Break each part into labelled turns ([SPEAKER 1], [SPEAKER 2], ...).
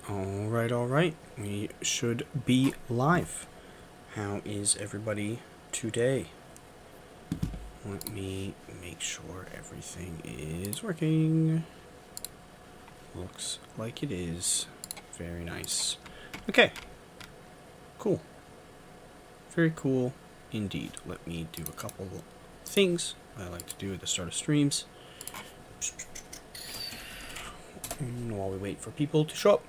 [SPEAKER 1] Alright. We should be live. How is everybody today? Let me make sure everything is working. Looks like it is. Very nice. Okay. Cool. Very cool indeed. Let me do a couple things I like to do at the start of streams. And while we wait for people to show up.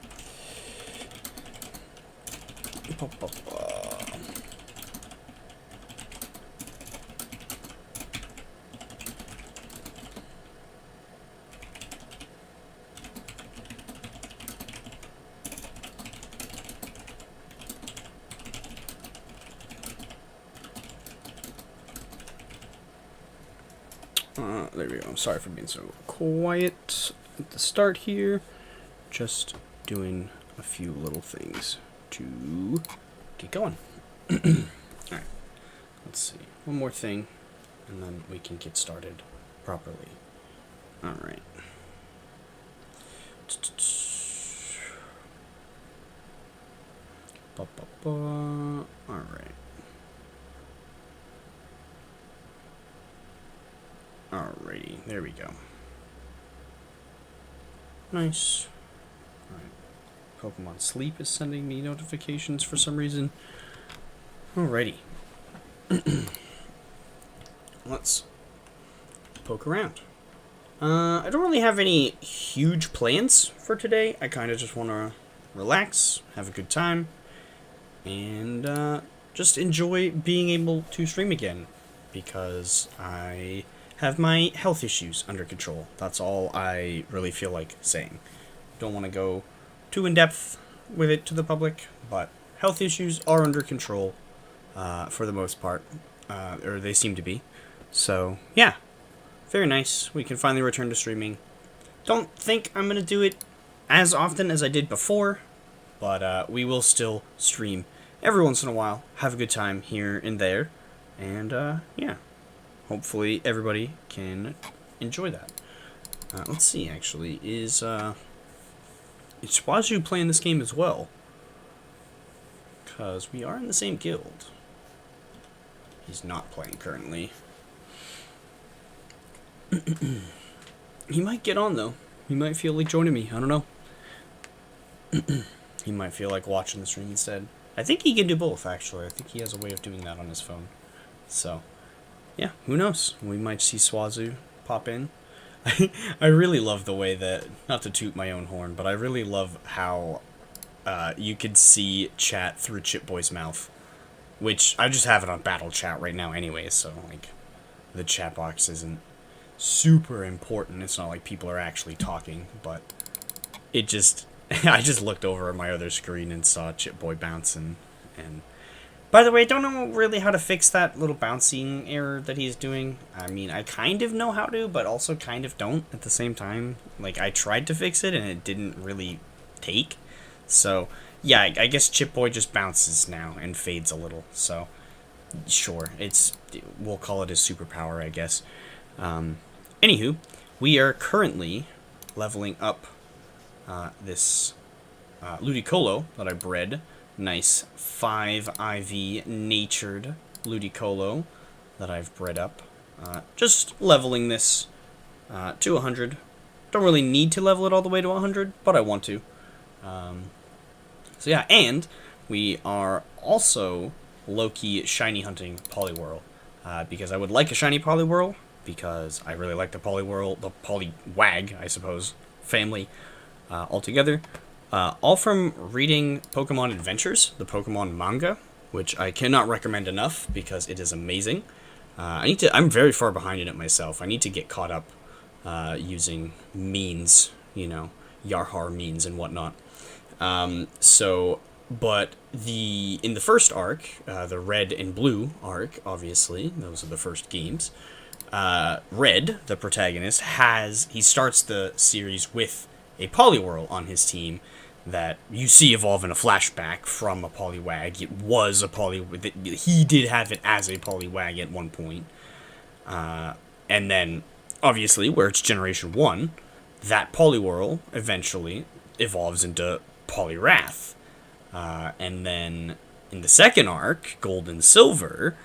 [SPEAKER 1] There we go. I'm sorry for being so quiet at the start here. Just doing a few little things to get going. Alright. Let's see. One more thing, and then we can get started properly. Alright. Alright. Alrighty, there we go. Nice. Alright. Pokemon Sleep is sending me notifications for some reason. Alrighty. Let's poke around. I don't really have any huge plans for today. I kind of just want to relax, have a good time, and just enjoy being able to stream again. Because I have my health issues under control. That's all I really feel like saying. Don't want to go too in-depth with it to the public, but health issues are under control for the most part, or they seem to be. So, yeah, very nice. We can finally return to streaming. Don't think I'm going to do it as often as I did before, but we will still stream every once in a while, have a good time here and there, and, yeah. Hopefully everybody can enjoy that. Let's see, actually. Is Swazu playing this game as well? Because we are in the same guild. He's not playing currently. He might get on, though. He might feel like joining me. I don't know. He might feel like watching the stream instead. I think he can do both, actually. I think he has a way of doing that on his phone. So... yeah, who knows? We might see Swazu pop in. I really love the way that, not to toot my own horn, but I really love how you could see chat through Chipboy's mouth. Which, I just have it on battle chat right now anyway, so, like, the chat box isn't super important. It's not like people are actually talking, but it just, I just looked over at my other screen and saw Chipboy bouncing, and... by the way, I don't know really how to fix that little bouncing error that he's doing. I mean, I kind of know how to, but also kind of don't at the same time. Like, I tried to fix it, and it didn't really take. So, yeah, I guess Chip-Boy just bounces now and fades a little. So, sure, we'll call it his superpower, I guess. Anywho, we are currently leveling up this Ludicolo that I bred. Nice 5 IV natured Ludicolo that I've bred up. Just leveling this to 100. Don't really need to level it all the way to 100, but I want to. So yeah, and we are also low-key shiny hunting Palworld. Because I would like a shiny Palworld, because I really like the Palworld, the Poliwag, I suppose, family altogether. All from reading Pokemon Adventures, the Pokemon manga, which I cannot recommend enough because it is amazing. I'm very far behind in it myself. I need to get caught up using means, Yarhar means and whatnot. But in the first arc, the Red and Blue arc, obviously, those are the first games. Red, the protagonist, he starts the series with a Poliwhirl on his team that you see evolve in a flashback from a Poliwag. It was a Poliwag. He did have it as a Poliwag at one point. And then, obviously, where it's Generation 1, that Poliwhirl eventually evolves into Poliwrath. And then in the second arc, Gold and Silver,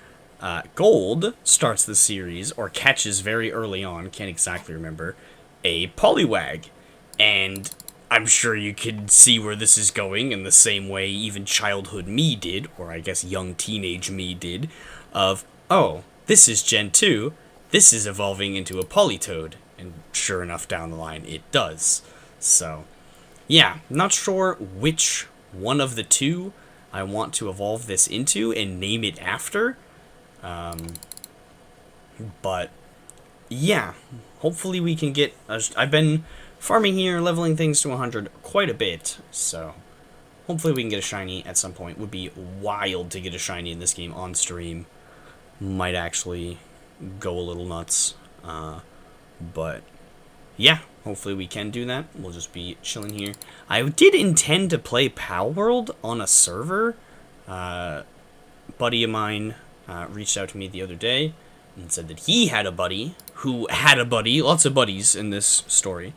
[SPEAKER 1] Gold starts the series, or catches very early on, can't exactly remember, a Poliwag. And I'm sure you can see where this is going in the same way even childhood me did, or I guess young teenage me did, of, oh, this is Gen 2, this is evolving into a Politoed. And sure enough, down the line, it does. So, yeah, not sure which one of the two I want to evolve this into and name it after. But, yeah, hopefully we can get... I've been farming here, leveling things to 100 quite a bit, so hopefully we can get a shiny at some point. Would be wild to get a shiny in this game on stream. Might actually go a little nuts. But, yeah, hopefully we can do that. We'll just be chilling here. I did intend to play Palworld on a server. Buddy of mine reached out to me the other day and said that he had a buddy who had a buddy, lots of buddies in this story,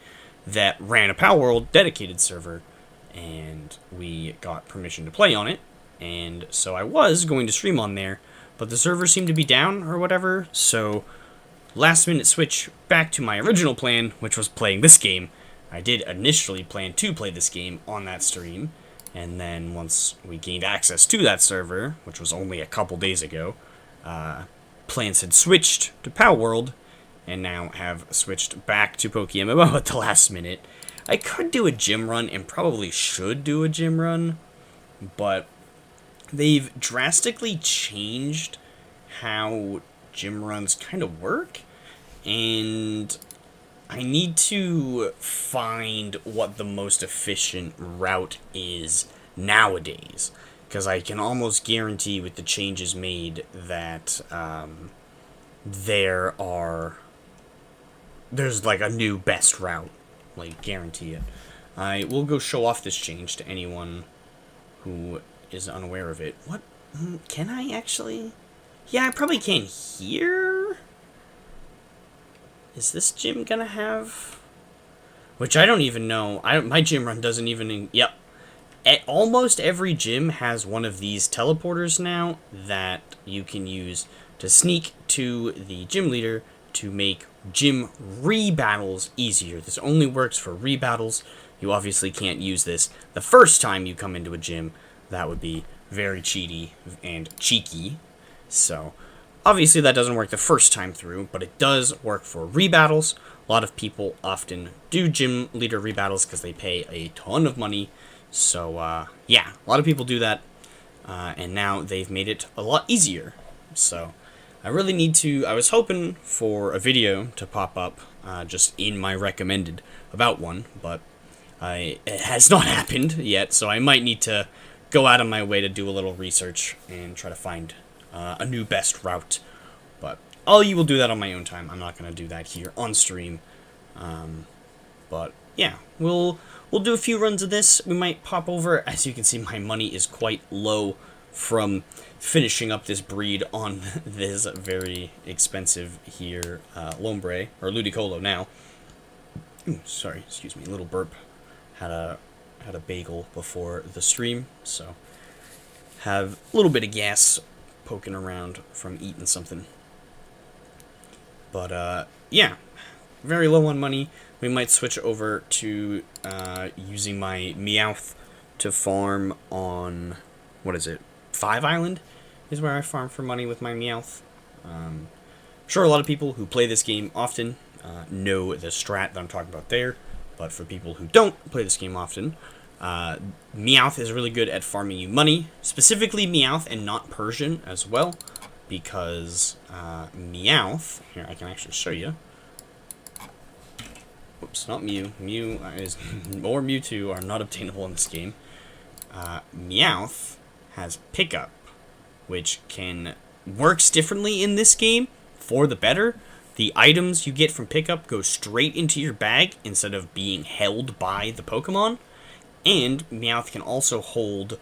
[SPEAKER 1] that ran a Palworld dedicated server, and we got permission to play on it. And so I was going to stream on there, but the server seemed to be down or whatever, so last minute switch back to my original plan, which was playing this game. I did initially plan to play this game on that stream, and then once we gained access to that server, which was only a couple days ago, plans had switched to Palworld, and now have switched back to PokeMMO at the last minute. I could do a gym run, and probably should do a gym run, but they've drastically changed how gym runs kind of work, and I need to find what the most efficient route is nowadays, because I can almost guarantee with the changes made that there's like a new best route, like guarantee it. I will go show off this change to anyone who is unaware of it. What? Can I actually? Yeah, I probably can here. Is this gym gonna have? Which I don't even know. My gym run doesn't even. Yep. Almost every gym has one of these teleporters now that you can use to sneak to the gym leader to make gym re-battles easier. This only works for re-battles. You obviously can't use this the first time you come into a gym. That would be very cheaty and cheeky. So, obviously that doesn't work the first time through, but it does work for rebattles. A lot of people often do gym leader rebattles because they pay a ton of money. So, yeah, a lot of people do that, and now they've made it a lot easier. So, I really need to... I was hoping for a video to pop up just in my recommended about one, but it has not happened yet, so I might need to go out of my way to do a little research and try to find a new best route. But you will do that on my own time. I'm not going to do that here on stream. But yeah, we'll do a few runs of this. We might pop over. As you can see, my money is quite low from finishing up this breed on this very expensive here Lombre, or Ludicolo now. Ooh, sorry, excuse me, a little burp. Had a bagel before the stream, so have a little bit of gas poking around from eating something. But yeah, very low on money. We might switch over to using my Meowth to farm on, what is it, 5 Island is where I farm for money with my Meowth. I'm sure a lot of people who play this game often know the strat that I'm talking about there, but for people who don't play this game often, Meowth is really good at farming you money, specifically Meowth and not Persian as well, because Meowth, here I can actually show you. Whoops, not Mew. Mew is, or Mewtwo are not obtainable in this game. Meowth has Pickup, which works differently in this game for the better. The items you get from Pickup go straight into your bag instead of being held by the Pokemon. And Meowth can also hold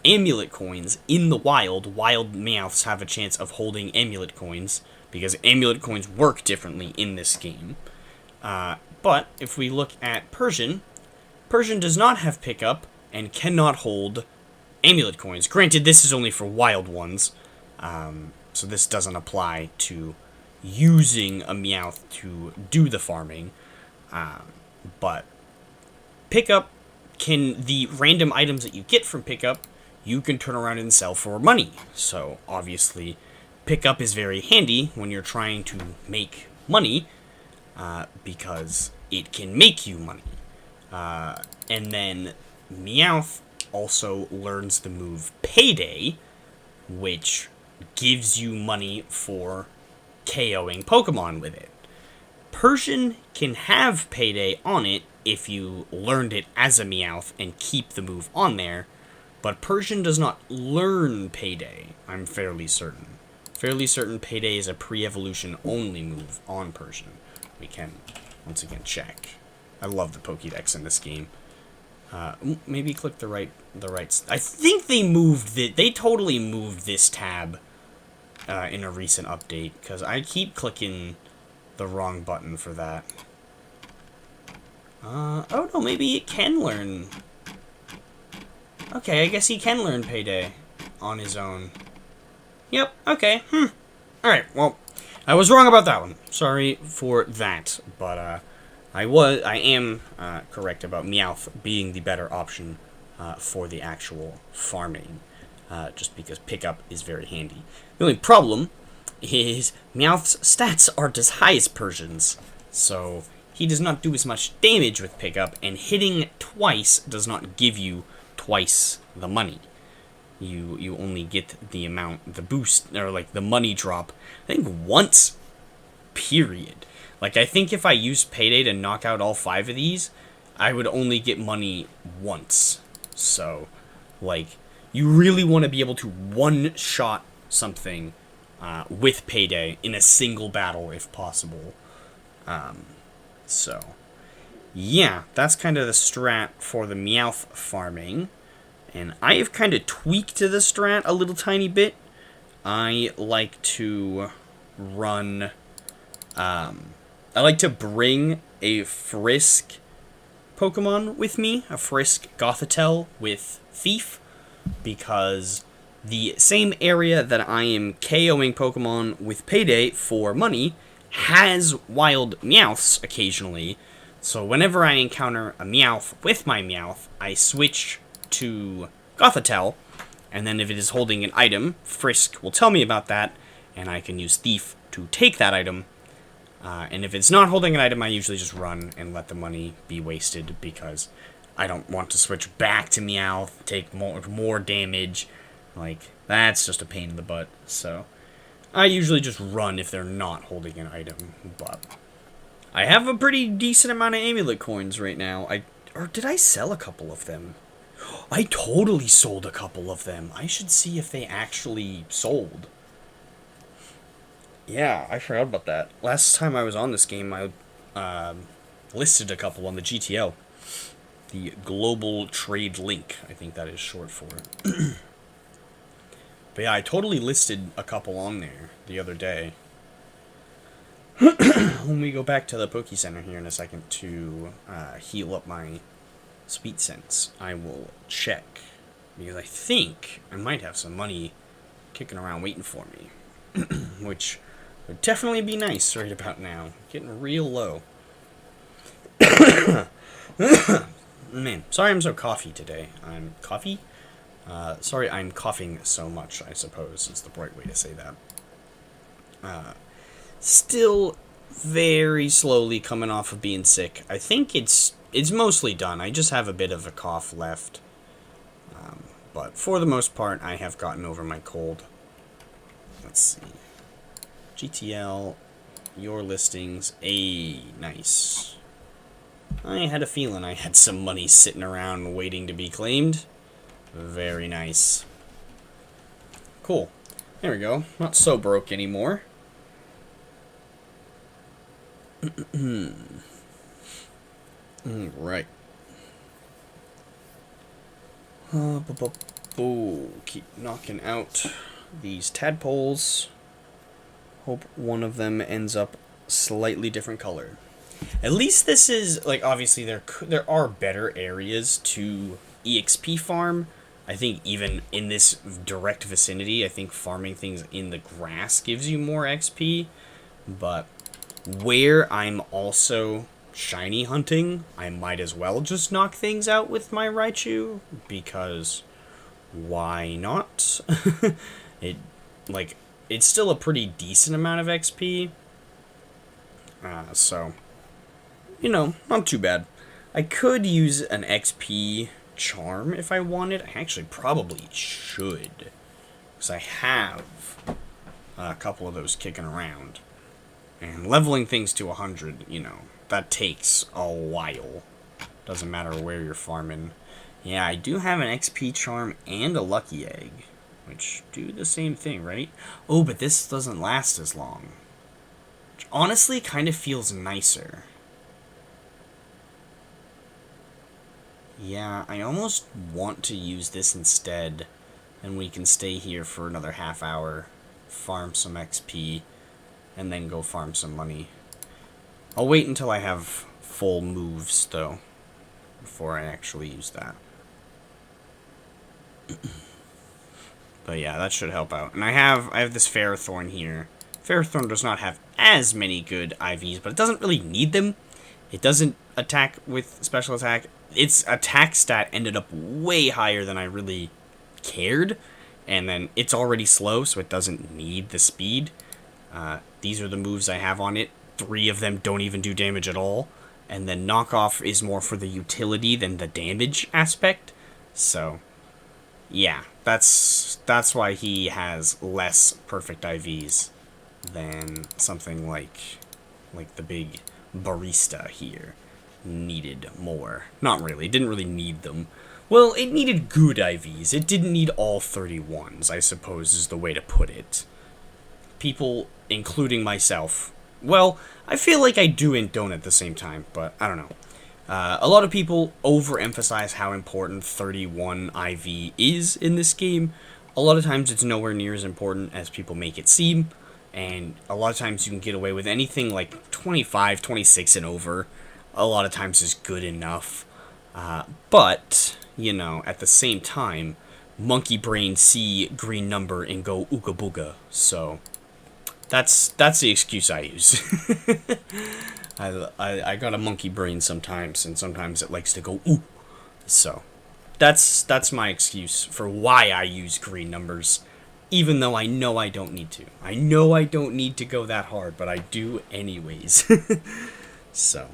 [SPEAKER 1] Amulet coins in the wild. Wild Meowths have a chance of holding Amulet coins because Amulet coins work differently in this game. But if we look at Persian, Persian does not have Pickup, and cannot hold amulet coins. Granted, this is only for wild ones, so this doesn't apply to using a Meowth to do the farming. But pickup the random items that you get from pickup, you can turn around and sell for money. So obviously, pickup is very handy when you're trying to make money, because it can make you money. And then Meowth also learns the move Payday, which gives you money for KOing Pokemon with it. Persian can have Payday on it if you learned it as a Meowth and keep the move on there, but Persian does not learn Payday, I'm fairly certain. Fairly certain Payday is a pre-evolution only move on Persian. We can, once again, check. I love the Pokédex in this game. Maybe click the right. I think they totally moved this tab in a recent update, because I keep clicking the wrong button for that. Oh no, maybe it can learn. Okay, I guess he can learn Payday on his own. Yep, okay, Alright, well, I was wrong about that one. Sorry for that, but, I am correct about Meowth being the better option for the actual farming, just because pickup is very handy. The only problem is Meowth's stats aren't as high as Persian's, so he does not do as much damage with pickup, and hitting twice does not give you twice the money. You only get the amount, the boost, or like the money drop, I think once, period. Like, I think if I used Payday to knock out all 5 of these, I would only get money once. So, like, you really want to be able to one-shot something with Payday in a single battle, if possible. So, yeah, that's kind of the strat for the Meowth farming. And I have kind of tweaked the strat a little tiny bit. I like to run... I like to bring a Frisk Pokemon with me, a Frisk Gothitelle with Thief, because the same area that I am KOing Pokemon with Payday for money has wild Meowths occasionally, so whenever I encounter a Meowth with my Meowth, I switch to Gothitelle, and then if it is holding an item, Frisk will tell me about that, and I can use Thief to take that item. And if it's not holding an item, I usually just run and let the money be wasted, because I don't want to switch back to Meowth, take more damage. Like, that's just a pain in the butt. So, I usually just run if they're not holding an item. But I have a pretty decent amount of amulet coins right now. Or did I sell a couple of them? I totally sold a couple of them. I should see if they actually sold. Yeah, I forgot about that. Last time I was on this game, I listed a couple on the GTL. The Global Trade Link, I think that is short for it. But yeah, I totally listed a couple on there the other day. When we go back to the Poke Center here in a second to heal up my Sweet Sense, I will check. Because I think I might have some money kicking around waiting for me. Which would definitely be nice right about now. Getting real low. Man, sorry I'm so coffee today. Sorry I'm coughing so much, I suppose, is the right way to say that. Still very slowly coming off of being sick. I think it's mostly done. I just have a bit of a cough left. But for the most part, I have gotten over my cold. Let's see. GTL, your listings, nice. I had a feeling I had some money sitting around waiting to be claimed. Very nice. Cool. There we go. Not so broke anymore. Right. Keep knocking out these tadpoles. Hope one of them ends up slightly different color. At least this is, like, obviously there are better areas to EXP farm. I think even in this direct vicinity, I think farming things in the grass gives you more XP. But where I'm also shiny hunting, I might as well just knock things out with my Raichu, because why not? it like it's still a pretty decent amount of XP. So not too bad. I could use an XP charm if I wanted. I actually probably should, because I have a couple of those kicking around. And leveling things to 100, that takes a while. Doesn't matter where you're farming. Yeah, I do have an XP charm and a lucky egg, which do the same thing, right? Oh, but this doesn't last as long. Which honestly kind of feels nicer. Yeah, I almost want to use this instead, and we can stay here for another half hour, farm some XP, and then go farm some money. I'll wait until I have full moves, though, before I actually use that. But yeah, that should help out. And I have this Ferrothorn here. Ferrothorn does not have as many good IVs, but it doesn't really need them. It doesn't attack with special attack. Its attack stat ended up way higher than I really cared. And then it's already slow, so it doesn't need the speed. These are the moves I have on it. 3 of them don't even do damage at all. And then knockoff is more for the utility than the damage aspect. So, yeah, that's why he has less perfect IVs than something like the big barista here needed more. Not really. It didn't really need them. Well, it needed good IVs. It didn't need all 31s, I suppose is the way to put it. People, including myself, well, I feel like I do and don't at the same time, but I don't know. A lot of people overemphasize how important 31 IV is in this game. A lot of times it's nowhere near as important as people make it seem, and a lot of times you can get away with anything like 25, 26 and over. A lot of times is good enough. But, at the same time, monkey brain see green number and go ooga booga, so that's the excuse I use. I got a monkey brain sometimes, and sometimes it likes to go ooh. So that's my excuse for why I use green numbers, even though I know I don't need to. I know I don't need to go that hard, but I do anyways. So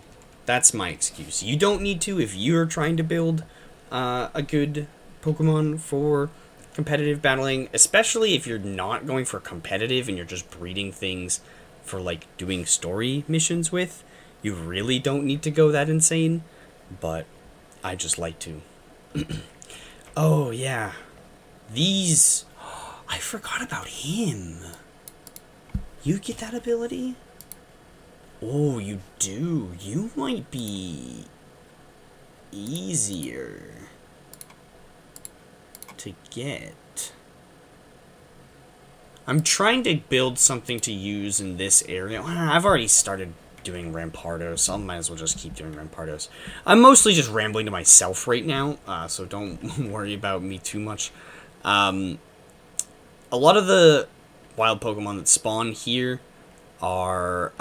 [SPEAKER 1] that's my excuse. You don't need to if you're trying to build a good Pokemon for competitive battling, especially if you're not going for competitive and you're just breeding things for doing story missions with. You really don't need to go that insane, but I just like to. Oh yeah, these, I forgot about him. You get that ability? Oh, you do. You might be easier to get. I'm trying to build something to use in this area. I've already started doing Rampardos, so I might as well just keep doing Rampardos. I'm mostly just rambling to myself right now, so don't worry about me too much. A lot of the wild Pokemon that spawn here are,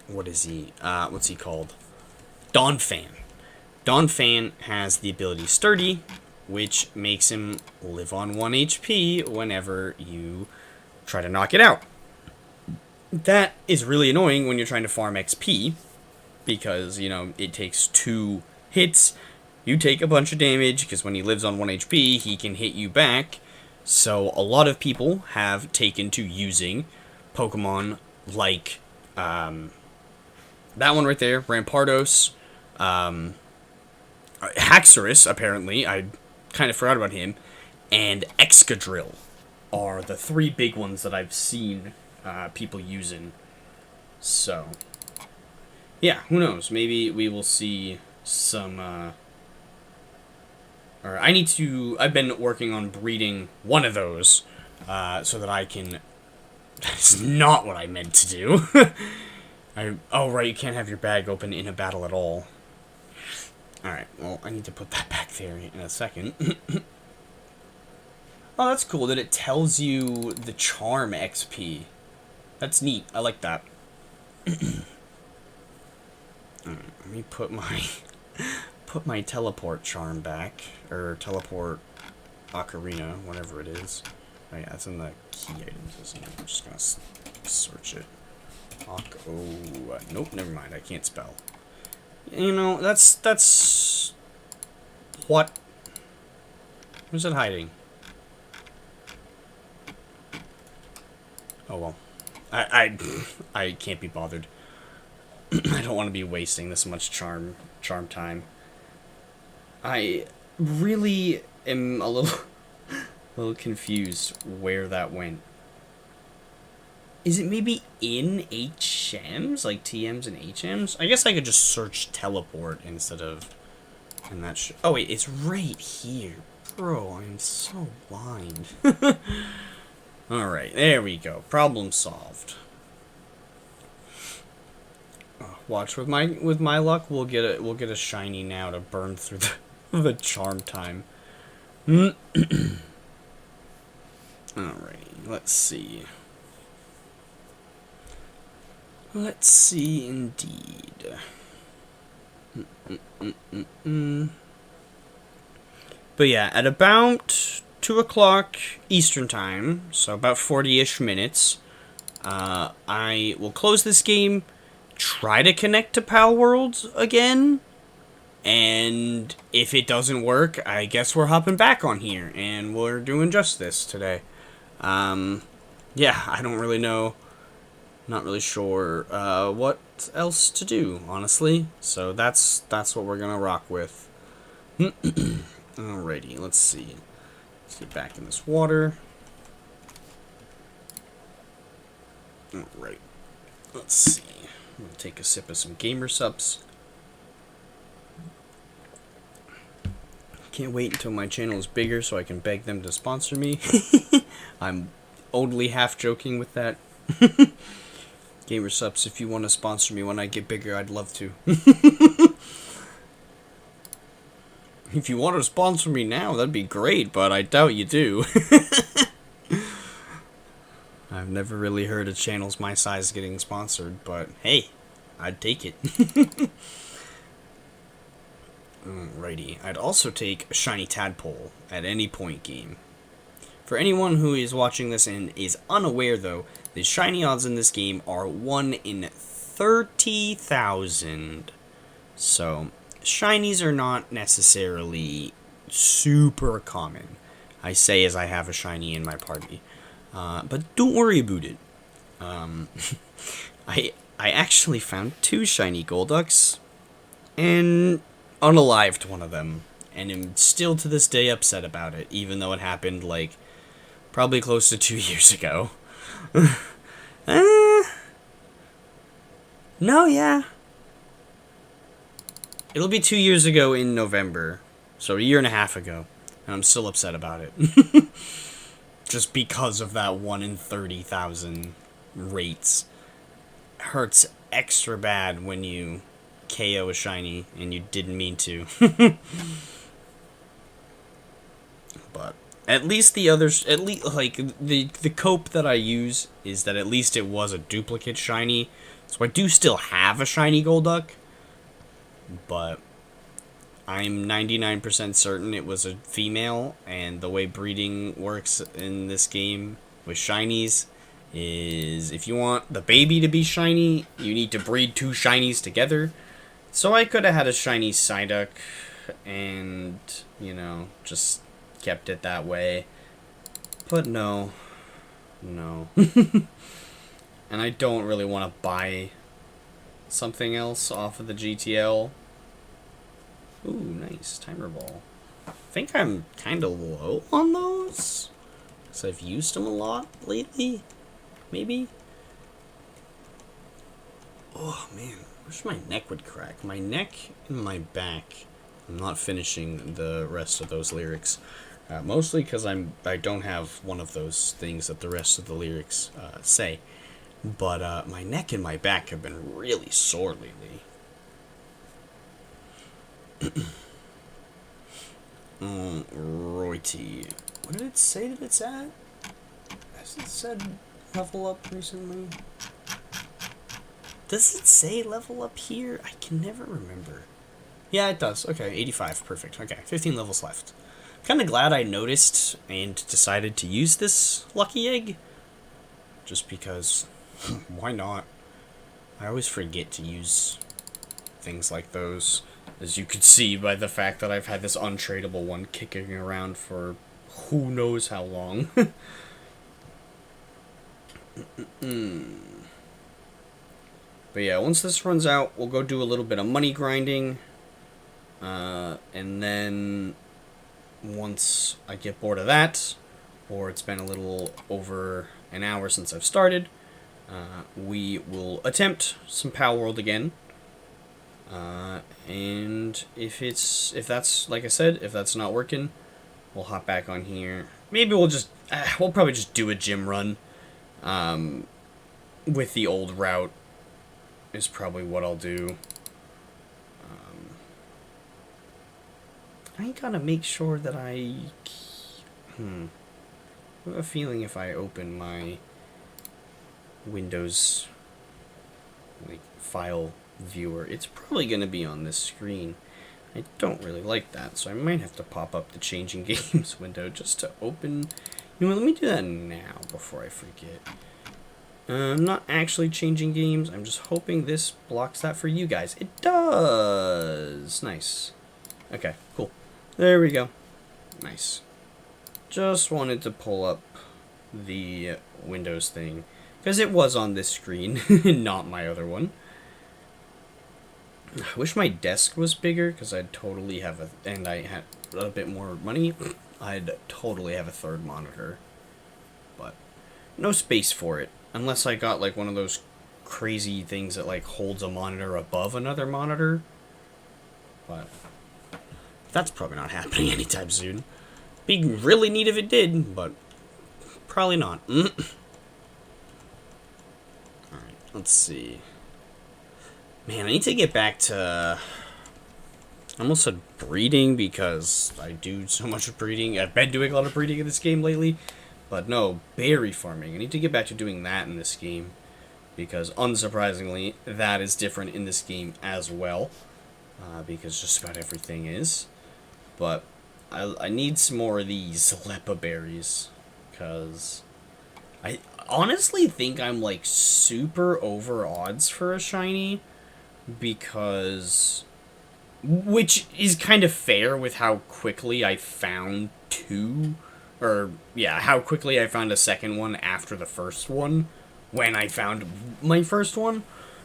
[SPEAKER 1] what is he? What's he called? Donphan. Donphan has the ability Sturdy, which makes him live on 1 HP whenever you try to knock it out. That is really annoying when you're trying to farm XP, because, it takes 2 hits, you take a bunch of damage, because when he lives on 1 HP, he can hit you back. So a lot of people have taken to using Pokemon like, that one right there, Rampardos, Haxorus, apparently, I kind of forgot about him, and Excadrill are the 3 big ones that I've seen people using. So, yeah, who knows? Maybe we will see some, or I've been working on breeding one of those, so that I can, that's not what I meant to do. Oh, right, you can't have your bag open in a battle at all. Alright, well, I need to put that back there in a second. Oh, that's cool that it tells you the charm XP. That's neat. I like that. Let me put my teleport charm back, or teleport ocarina, whatever it is. Oh yeah, it's in the key items, isn't it? I'm just gonna search it. Nope, never mind. I can't spell. You know, that's what? Where's it hiding? Oh well, I can't be bothered. I don't want to be wasting this much charm time. I really am a little confused where that went. Is it maybe in HMs, like TMs and HMs? I guess I could just search teleport instead of in that. Oh wait, it's right here, bro. I'm so blind. All right, there we go. Problem solved. Watch with my luck, we'll get a shiny now to burn through the charm time. Alrighty, let's see. Let's see, indeed. But yeah, at about 2 o'clock Eastern time, so about 40-ish minutes, I will close this game, try to connect to Palworld again, and if it doesn't work, I guess we're hopping back on here, and we're doing just this today. Yeah, I don't really know. Not really sure what else to do, honestly. So that's what we're gonna rock with. Alrighty, let's see. Let's get back in this water. Alright, let's see. I'm gonna take a sip of some gamer subs. Can't wait until my channel is bigger so I can beg them to sponsor me. I'm only half joking with that. Gamer subs, if you want to sponsor me when I get bigger, I'd love to. If you want to sponsor me now, that'd be great, but I doubt you do. I've never really heard of channels my size getting sponsored, but hey, I'd take it. Alrighty, I'd also take a shiny tadpole at any point game. For anyone who is watching this and is unaware, though, the shiny odds in this game are 1 in 30,000. So, shinies are not necessarily super common. I say as I have a shiny in my party. But don't worry about it. I actually found 2 shiny Golducks, and unalived one of them, and am still to this day upset about it, even though it happened, like, probably close to 2 years ago. No, yeah. It'll be 2 years ago in November, so a year and a half ago, and I'm still upset about it. Just because of that 1 in 30,000 rates. Hurts extra bad when you KO a shiny and you didn't mean to. But at least the others, at least like the cope that I use is that at least it was a duplicate shiny, so I do still have a shiny Golduck, but I'm 99% certain it was a female, and the way breeding works in this game with shinies is if you want the baby to be shiny, you need to breed 2 shinies together. So I could have had a shiny Psyduck and, you know, just kept it that way. But no. No. And I don't really want to buy something else off of the GTL. Ooh, nice. Timer ball. I think I'm kind of low on those, because I've used them a lot lately. Maybe? Oh, man. I wish my neck would crack. My neck and my back. I'm not finishing the rest of those lyrics. Mostly because I don't have one of those things that the rest of the lyrics say. But my neck and my back have been really sore lately. Righty. What did it say that it's at? Has it said level up recently? Does it say level up here? I can never remember. Yeah, it does. Okay, 85. Perfect. Okay, 15 levels left. Kind of glad I noticed and decided to use this lucky egg. Just because, why not? I always forget to use things like those. As you can see by the fact that I've had this untradeable one kicking around for who knows how long. But yeah, once this runs out, we'll go do a little bit of money grinding. And then once I get bored of that, or it's been a little over an hour since I've started, we will attempt some Palworld again. And if that's, like I said, if that's not working, we'll hop back on here. Maybe we'll probably just do a gym run, with the old route is probably what I'll do. I gotta make sure that I have a feeling if I open my Windows file viewer, it's probably gonna be on this screen. I don't really like that, so I might have to pop up the changing games window just to open. You know what, let me do that now before I forget. I'm not actually changing games, I'm just hoping this blocks that for you guys. It does! Nice. Okay, cool. There we go. Nice. Just wanted to pull up the Windows thing, because it was on this screen, not my other one. I wish my desk was bigger, because I'd totally have and I had a bit more money, I'd totally have a third monitor. But no space for it, unless I got like one of those crazy things that like holds a monitor above another monitor. But that's probably not happening anytime soon. Be really neat if it did, but probably not. Alright, let's see. Man, I need to get back to, I almost said breeding, because I do so much breeding. I've been doing a lot of breeding in this game lately. But no, berry farming. I need to get back to doing that in this game, because unsurprisingly, that is different in this game as well. Because just about everything is. But I need some more of these Lepa berries, because I honestly think I'm like super over odds for a shiny, because, which is kind of fair with how quickly I found how quickly I found a second one after the first one, when I found my first one.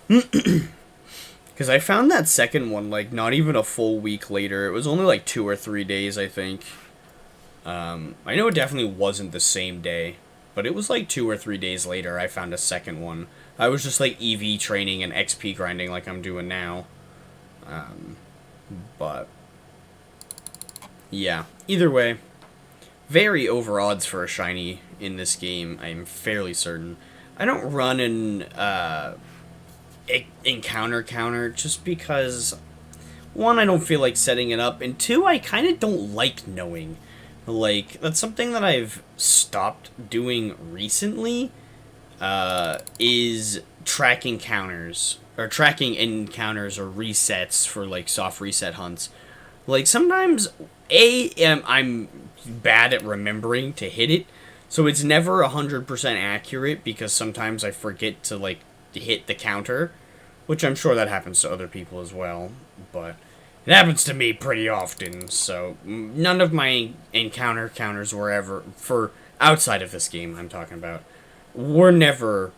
[SPEAKER 1] Because I found that second one, like, not even a full week later. It was only, like, 2 or 3 days, I think. I know it definitely wasn't the same day, but it was, like, 2 or 3 days later I found a second one. I was just, like, EV training and XP grinding like I'm doing now. But yeah, either way, very over odds for a shiny in this game, I'm fairly certain. I don't run an, encounter counter just because, one, I don't feel like setting it up, and two, I kind of don't like knowing. Like, that's something that I've stopped doing recently, is tracking counters, or tracking encounters or resets for, like, soft reset hunts. Like, sometimes, I'm bad at remembering to hit it, so it's never 100% accurate, because sometimes I forget to, like, hit the counter, which I'm sure that happens to other people as well, but it happens to me pretty often. So none of my encounter counters were ever, for outside of this game I'm talking about, were never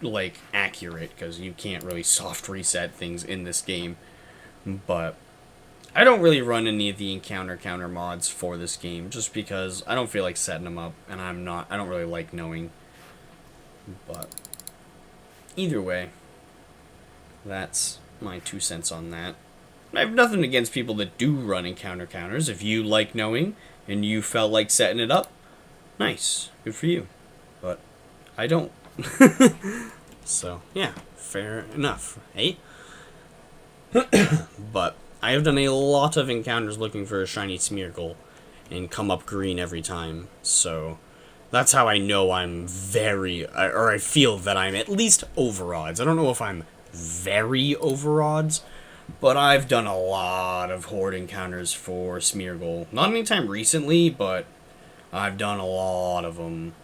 [SPEAKER 1] like accurate, because you can't really soft reset things in this game. But I don't really run any of the encounter counter mods for this game, just because I don't feel like setting them up, and I don't really like knowing. But either way, that's my 2 cents on that. I have nothing against people that do run encounter counters. If you like knowing and you felt like setting it up, nice, good for you. But I don't. So yeah, fair enough, eh? But I have done a lot of encounters looking for a shiny Smeargle and come up green every time, so that's how I know I'm or I feel that I'm at least over odds. I don't know if I'm very over odds, but I've done a lot of horde encounters for Smeargle. Not anytime recently, but I've done a lot of them.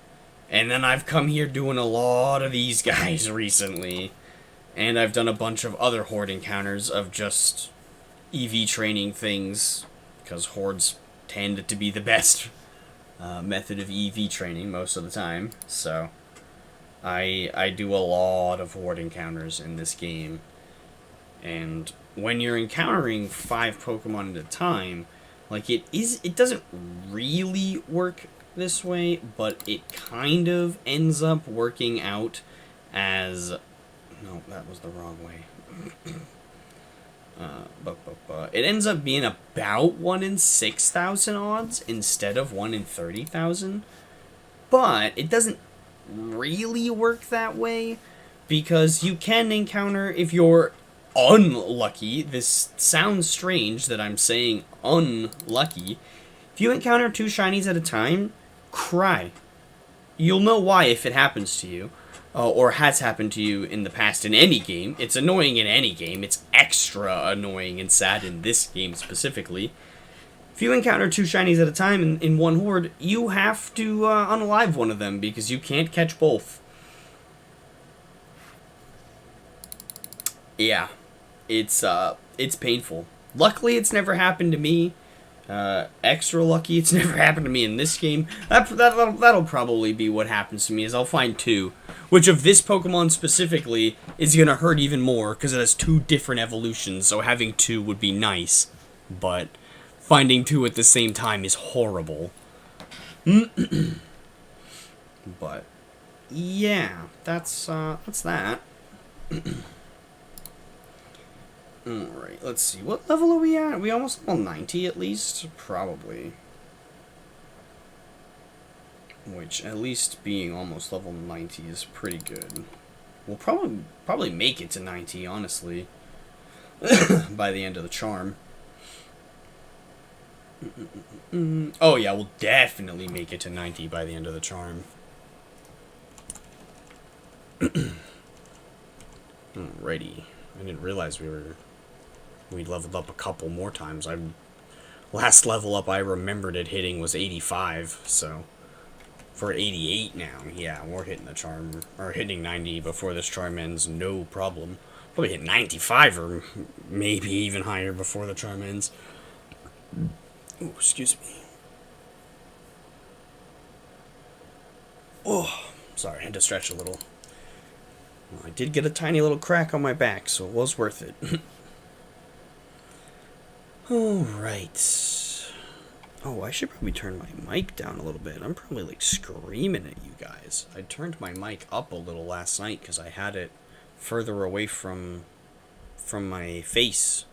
[SPEAKER 1] And then I've come here doing a lot of these guys recently. And I've done a bunch of other horde encounters of just EV training things, because hordes tend to be the best method of EV training most of the time. So I do a lot of horde encounters in this game. And when you're encountering 5 Pokemon at a time, like it doesn't really work this way, but it kind of ends up working out as... No, that was the wrong way. It ends up being about 1 in 6,000 odds instead of 1 in 30,000. But it doesn't really work that way, because you can encounter, if you're unlucky, this sounds strange that I'm saying unlucky, if you encounter 2 shinies at a time, cry. You'll know why if it happens to you. Or has happened to you in the past in any game. It's annoying in any game. It's extra annoying and sad in this game specifically. If you encounter 2 shinies at a time in one horde, you have to unalive one of them, because you can't catch both. Yeah, it's painful. Luckily, it's never happened to me. Extra lucky, it's never happened to me in this game. That'll probably be what happens to me, is I'll find 2. Which of this Pokemon specifically is gonna hurt even more, because it has 2 different evolutions, so having 2 would be nice. But finding 2 at the same time is horrible. But yeah, that's that. Alright, let's see. What level are we at? Are we almost level 90 at least? Probably. Which, at least being almost level 90 is pretty good. We'll probably make it to 90, honestly. By the end of the charm. Oh yeah, we'll definitely make it to 90 by the end of the charm. Alrighty. I didn't realize we leveled up a couple more times. Last level up I remembered it hitting was 85, so for 88 now. Yeah, we're hitting the charm, or hitting 90 before this charm ends, no problem. Probably hit 95 or maybe even higher before the charm ends. Oh, excuse me. Oh, sorry, I had to stretch a little. Well, I did get a tiny little crack on my back, so it was worth it. Alright. Oh, I should probably turn my mic down a little bit. I'm probably, like, screaming at you guys. I turned my mic up a little last night because I had it further away from my face.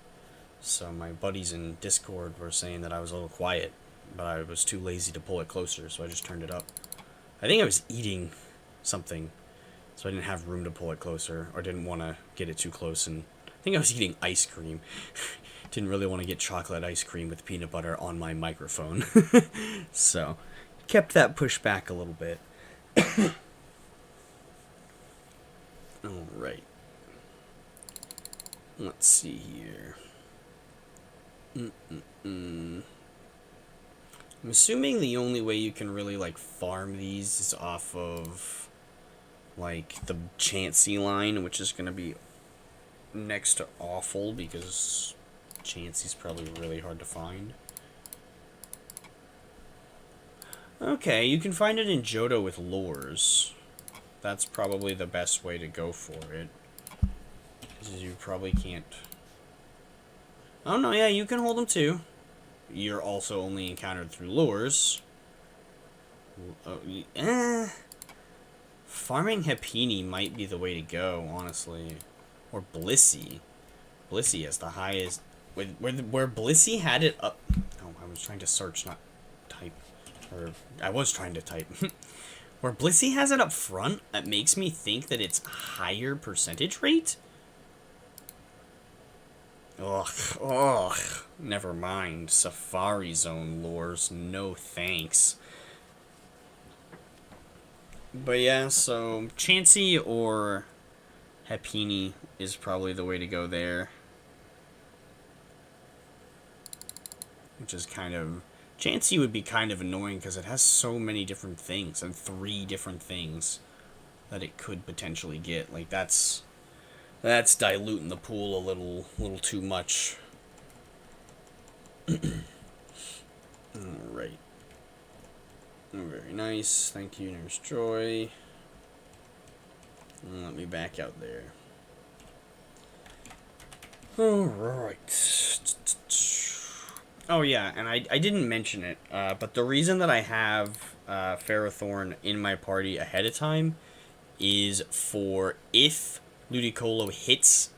[SPEAKER 1] So my buddies in Discord were saying that I was a little quiet, but I was too lazy to pull it closer, so I just turned it up. I think I was eating something, so I didn't have room to pull it closer, or didn't want to get it too close, and I think I was eating ice cream. Didn't really want to get chocolate ice cream with peanut butter on my microphone. So, kept that pushed back a little bit. Alright. Let's see here. I'm assuming the only way you can really, like, farm these is off of, like, the Chansey line, which is going to be next to awful, because Chansey's probably really hard to find. Okay, you can find it in Johto with lures. That's probably the best way to go for it. Because you probably can't... Oh no, yeah, you can hold them too. You're also only encountered through lures. Farming Happiny might be the way to go, honestly. Or Blissey. Blissey has the highest... Where Blissey had it up... Oh, I was trying to search, not type. Or, I was trying to type. Where Blissey has it up front, that makes me think that it's higher percentage rate? Ugh, ugh. Never mind. Safari Zone lures, no thanks. But yeah, so Chansey or Happiny is probably the way to go there. Which is kind of... Chansey would be kind of annoying because it has so many different things and 3 different things that it could potentially get. Like, that's diluting the pool a little too much. Alright. Very nice. Thank you, Nurse Joy. Let me back out there. Alright. Oh yeah, and I didn't mention it, but the reason that I have Ferrothorn in my party ahead of time is for if Ludicolo hits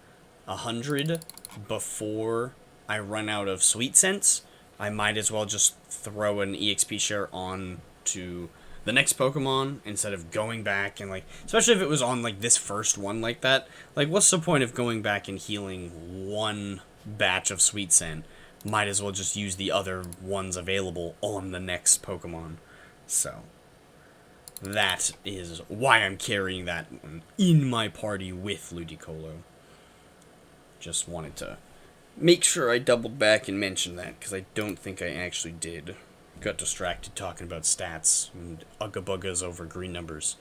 [SPEAKER 1] 100 before I run out of Sweet Scents, I might as well just throw an EXP share on to the next Pokemon instead of going back and, like, especially if it was on, like, this first one like that. Like, what's the point of going back and healing one batch of Sweet Scent? Might as well just use the other ones available on the next Pokemon. So, that is why I'm carrying that one in my party with Ludicolo. Just wanted to make sure I doubled back and mentioned that, because I don't think I actually did. Got distracted talking about stats and Ugga Buggas over green numbers.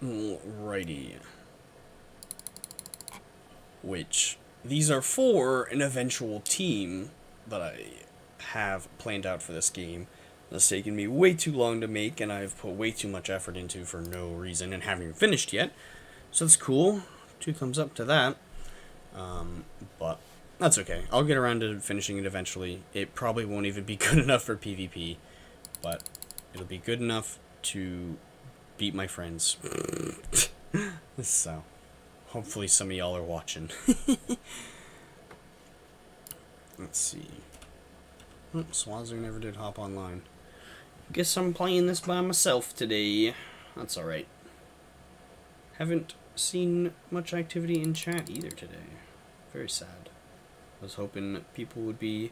[SPEAKER 1] Alrighty. Which, these are for an eventual team that I have planned out for this game. It's taken me way too long to make, and I've put way too much effort into for no reason, and haven't even finished yet. So that's cool. 2 thumbs up to that. But that's okay. I'll get around to finishing it eventually. It probably won't even be good enough for PvP, but it'll be good enough to beat my friends. So, hopefully some of y'all are watching. Let's see. Oh, Swazu never did hop online. Guess I'm playing this by myself today. That's alright. Haven't seen much activity in chat either today. Very sad. I was hoping people would be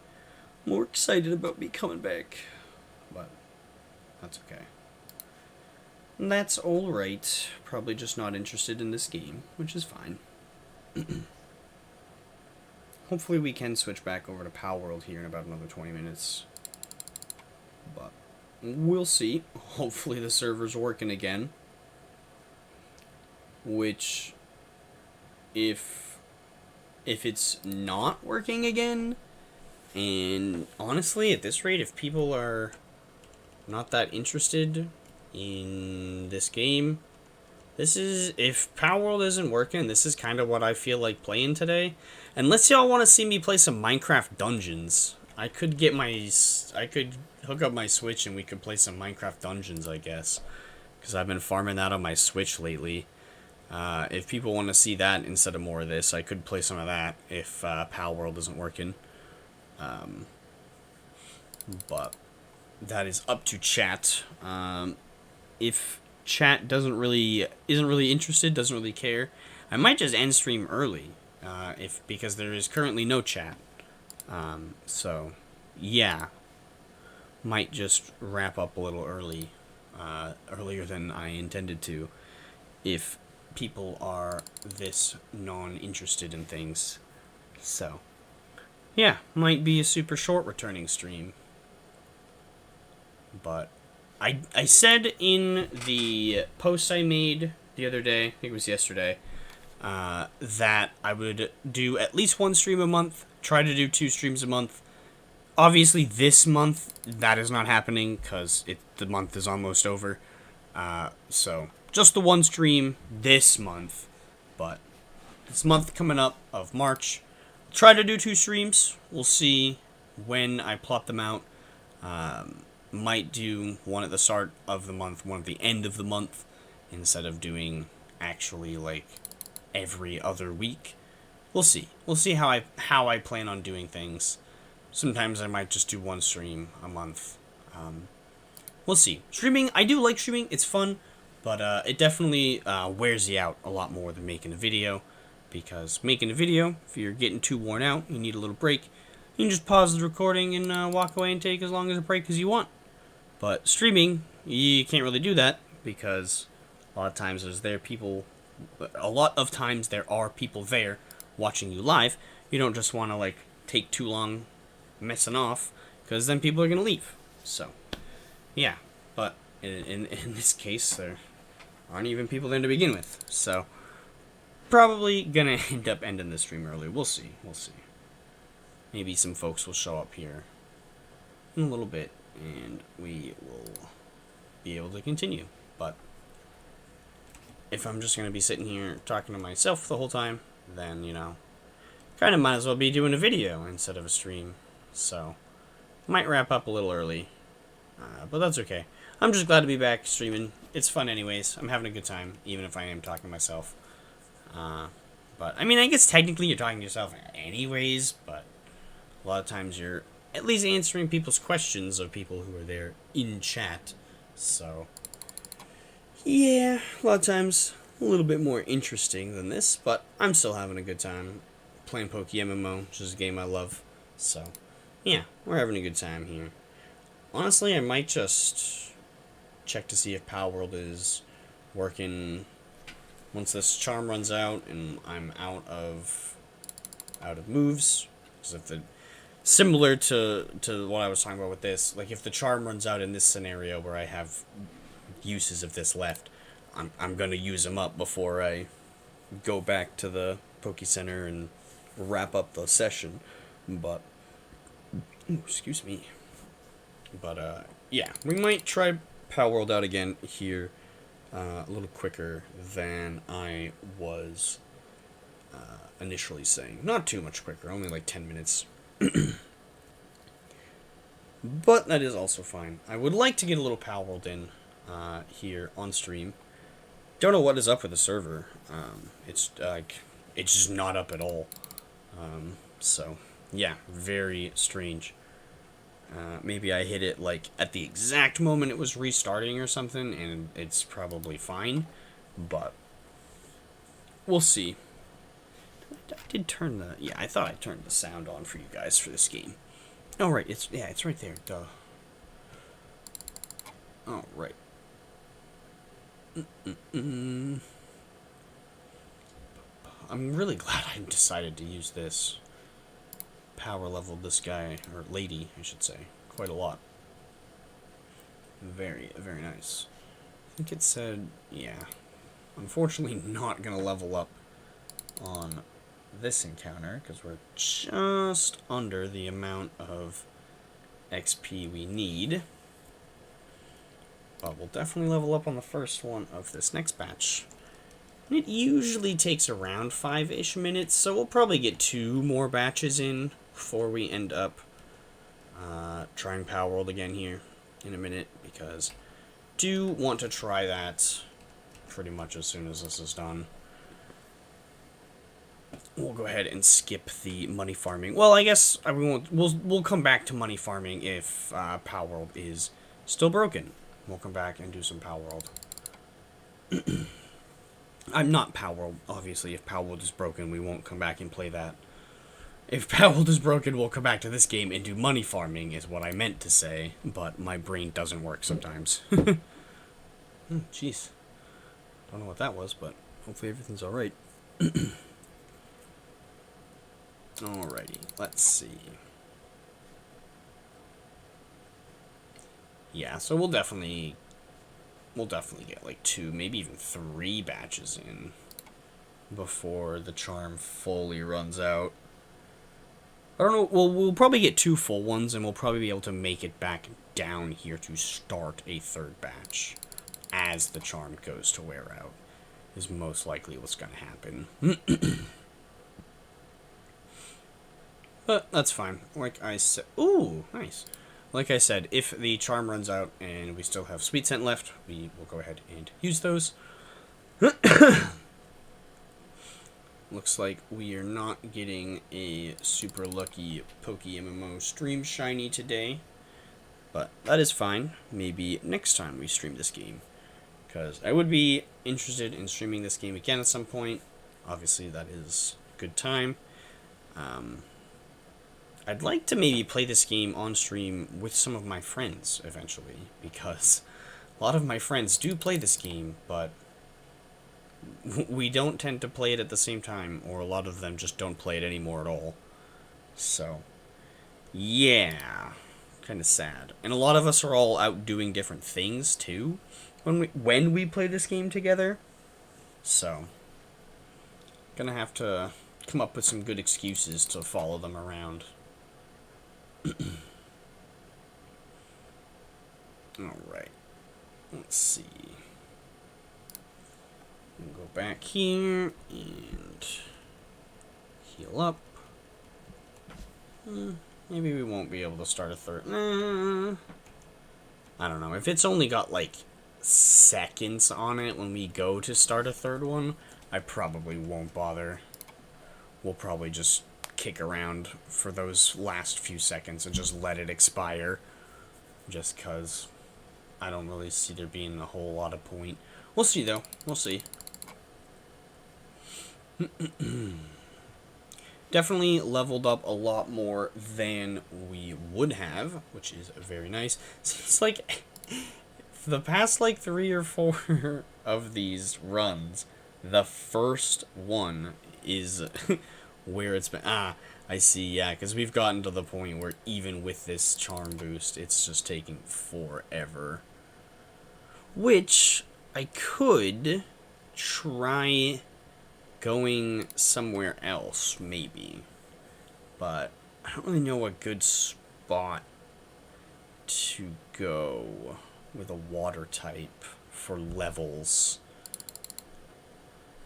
[SPEAKER 1] more excited about me coming back. But that's okay. And that's alright. Probably just not interested in this game, which is fine. Hopefully we can switch back over to Palworld here in about another 20 minutes. But we'll see. Hopefully the server's working again. Which, if it's not working again, and honestly, at this rate, if people are not that interested in this game, if Palworld isn't working, this is kind of what I feel like playing today. Unless y'all want to see me play some Minecraft Dungeons, I could hook up my Switch and we could play some Minecraft Dungeons, I guess, because I've been farming that on my Switch lately. If people want to see that instead of more of this, I could play some of that if Palworld isn't working. But that is up to chat. If chat isn't really interested, doesn't really care, I might just end stream early, because there is currently no chat. So yeah, might just wrap up a little early, earlier than I intended to, if people are this non-interested in things. So yeah, might be a super short returning stream. But I said in the post I made the other day, I think it was yesterday, that I would do at least 1 stream a month, try to do 2 streams a month. Obviously this month that is not happening because the month is almost over. So just the 1 stream this month, but this month coming up of March, try to do 2 streams. We'll see when I plot them out. Might do one at the start of the month, one at the end of the month, instead of doing actually like every other week. We'll see. We'll see how I plan on doing things. Sometimes I might just do 1 stream a month. We'll see. Streaming, I do like streaming. It's fun, but it definitely wears you out a lot more than making a video. Because making a video, if you're getting too worn out, you need a little break, you can just pause the recording and walk away and take as long as a break as you want. But streaming, you can't really do that because a lot of times there are people there watching you live. You don't just want to like take too long messing off because then people are going to leave. So, yeah. But in this case, there aren't even people there to begin with. So, probably going to end up ending the stream early. We'll see. Maybe some folks will show up here in a little bit and we will be able to continue. But if I'm just going to be sitting here talking to myself the whole time, then, kind of might as well be doing a video instead of a stream. So, might wrap up a little early, but that's okay. I'm just glad to be back streaming. It's fun anyways. I'm having a good time, even if I am talking to myself. But, I mean, I guess technically you're talking to yourself anyways, but a lot of times you're at least answering people's questions of people who are there in chat. So, yeah, a lot of times a little bit more interesting than this, but I'm still having a good time playing PokeMMO, which is a game I love. So, yeah, we're having a good time here. Honestly, I might just check to see if Palworld is working once this charm runs out and I'm out of moves. Because if the similar to what I was talking about with this, like if the charm runs out in this scenario where I have uses of this left, I'm gonna use them up before I go back to the Poke Center and wrap up the session. But excuse me. But yeah, we might try Palworld out again here a little quicker than I was initially saying. Not too much quicker, only like 10 minutes. But that is also fine. I would like to get a little Palworld in here on stream. Don't know what is up with the server. It's just not up at all. So yeah, very strange. Maybe I hit it like at the exact moment it was restarting or something, and it's probably fine. But we'll see. I did turn the... Yeah, I thought I turned the sound on for you guys for this game. Oh, right. It's right there. Duh. Oh, right. I'm really glad I decided to use this. Power level this guy, or lady, I should say, quite a lot. Very, very nice. I think it said, yeah. Unfortunately, not gonna level up on this encounter, because we're just under the amount of XP we need. But we'll definitely level up on the first one of this next batch. And it usually takes around 5-ish minutes, so we'll probably get 2 more batches in before we end up trying Palworld again here in a minute, because I do want to try that pretty much as soon as this is done. We'll go ahead and skip the money farming. Well, I guess we won't. We'll come back to money farming if Palworld is still broken. We'll come back and do some Palworld. I'm not Palworld, obviously. If Palworld is broken, we won't come back and play that. If Palworld is broken, we'll come back to this game and do money farming, is what I meant to say. But my brain doesn't work sometimes. Jeez. Don't know what that was, but hopefully everything's alright. Alrighty, let's see. Yeah, so we'll definitely get like 2, maybe even 3 batches in before the charm fully runs out. I don't know, we'll probably get 2 full ones, and we'll probably be able to make it back down here to start a 3rd batch as the charm goes to wear out, is most likely what's going to happen. But that's fine. Like I said... Ooh, nice. Like I said, if the charm runs out and we still have Sweet Scent left, we will go ahead and use those. Looks like we are not getting a super lucky PokeMMO stream shiny today. But that is fine. Maybe next time we stream this game. Because I would be interested in streaming this game again at some point. obviously that is a good time. I'd like to maybe play this game on stream with some of my friends eventually, because a lot of my friends do play this game, but we don't tend to play it at the same time, or a lot of them just don't play it anymore at all. So, yeah, kind of sad. And a lot of us are all out doing different things too when we play this game together. So, gonna have to come up with some good excuses to follow them around. Alright. Let's see. We'll go back here and heal up. Maybe we won't be able to start a third. I don't know. If it's only got like seconds on it when we go to start a third one, I probably won't bother. We'll probably just kick around for those last few seconds and just let it expire. Just because I don't really see there being a whole lot of point. We'll see, though. We'll see. Definitely leveled up a lot more than we would have, which is very nice. Seems like for the past like 3 or 4 of these runs, the first one is where it's been. I see, yeah, because we've gotten to the point where even with this charm boost, it's just taking forever. Which I could try going somewhere else, maybe. But I don't really know a good spot to go with a water type for levels.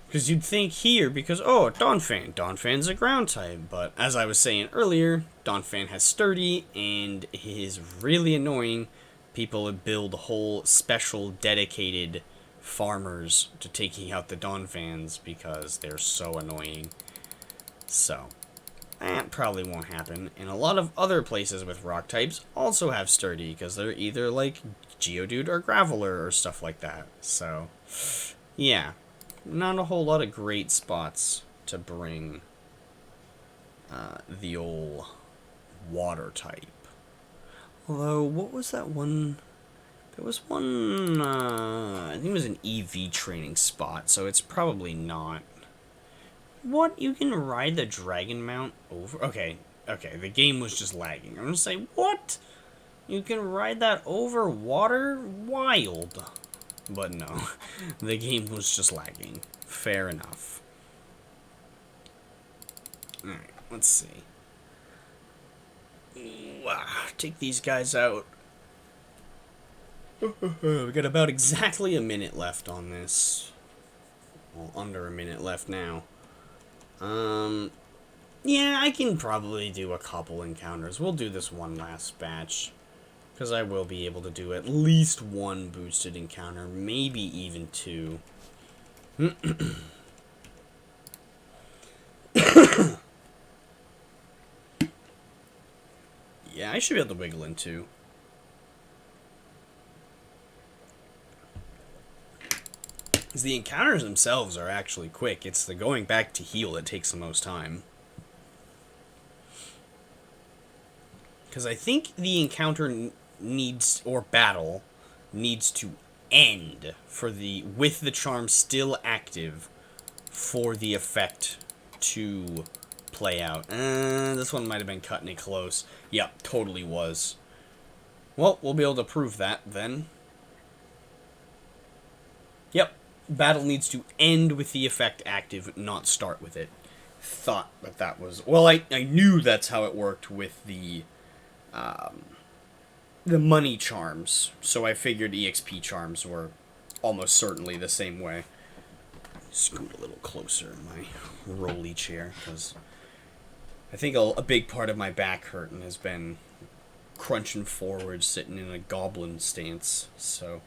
[SPEAKER 1] Because you'd think here, because, oh, Donphan. Donphan's a ground type, but as I was saying earlier, Donphan has Sturdy, and it is really annoying. People build whole special dedicated farmers to taking out the Donphans because they're so annoying. So, that probably won't happen. And a lot of other places with rock types also have Sturdy, because they're either like Geodude or Graveler or stuff like that. So, yeah. Not a whole lot of great spots to bring the old water type. Although, what was that one? There was one, I think it was an EV training spot, so it's probably not. What? You can ride the dragon mount over? Okay, the game was just lagging. I'm gonna say, what? You can ride that over water? Wild. But no, the game was just lagging. Fair enough. Alright, let's see. Wow, take these guys out. We got about exactly a minute left on this. Well, under a minute left now. Yeah, I can probably do a couple encounters. We'll do this one last batch. Because I will be able to do at least one boosted encounter, maybe even 2. Yeah, I should be able to wiggle in 2. Because the encounters themselves are actually quick. It's the going back to heal that takes the most time. Because I think the encounter needs, or battle needs to end for the, with the charm still active, for the effect to play out. This one might have been cutting it close. Yep, totally was. Well, we'll be able to prove that then. Yep, battle needs to end with the effect active, not start with it. Thought that was, well, I knew that's how it worked with the money charms, so I figured EXP charms were almost certainly the same way. Scoot a little closer in my rolly chair, because I think a big part of my back hurting has been crunching forward, sitting in a goblin stance, so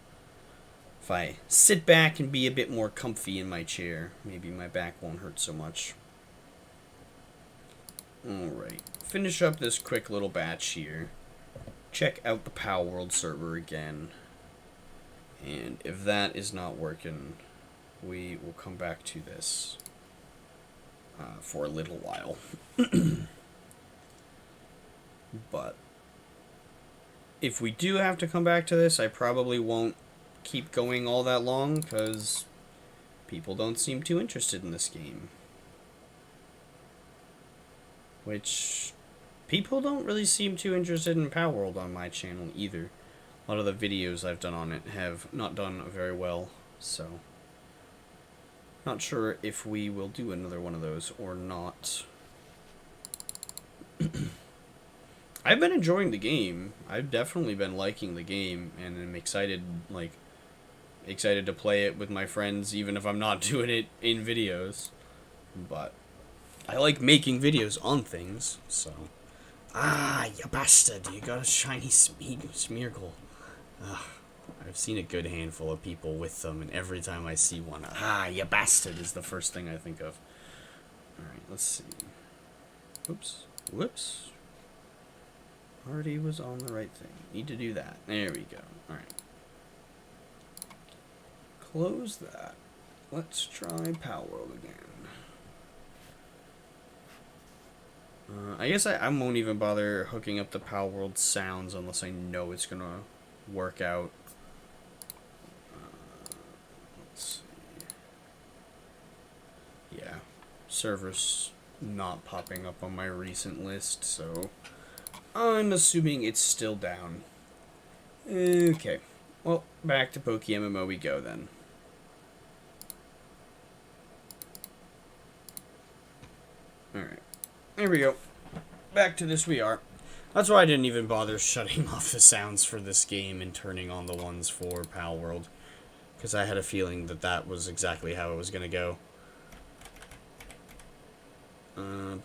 [SPEAKER 1] if I sit back and be a bit more comfy in my chair, maybe my back won't hurt so much. Alright, finish up this quick little batch here. Check out the Palworld server again. And if that is not working, we will come back to this. for a little while. But if we do have to come back to this, I probably won't keep going all that long, because people don't seem too interested in this game. Which, people don't really seem too interested in Palworld on my channel either. A lot of the videos I've done on it have not done very well, so not sure if we will do another one of those or not. I've been enjoying the game. I've definitely been liking the game, and I'm excited to play it with my friends, even if I'm not doing it in videos. But I like making videos on things, so. Ah, you bastard! You got a shiny Smeargle. I've seen a good handful of people with them, and every time I see one, ah, you bastard is the first thing I think of. Alright, let's see. Oops. Whoops. Already was on the right thing. Need to do that. There we go. Alright. Close that. Let's try Palworld again. I guess I won't even bother hooking up the Palworld sounds unless I know it's gonna work out. Let's see. Yeah. Server's not popping up on my recent list, so I'm assuming it's still down. Okay. Well, back to PokeMMO we go then. Alright. There we go. Back to this we are. That's why I didn't even bother shutting off the sounds for this game and turning on the ones for Palworld. Because I had a feeling that that was exactly how it was going to go. Alright,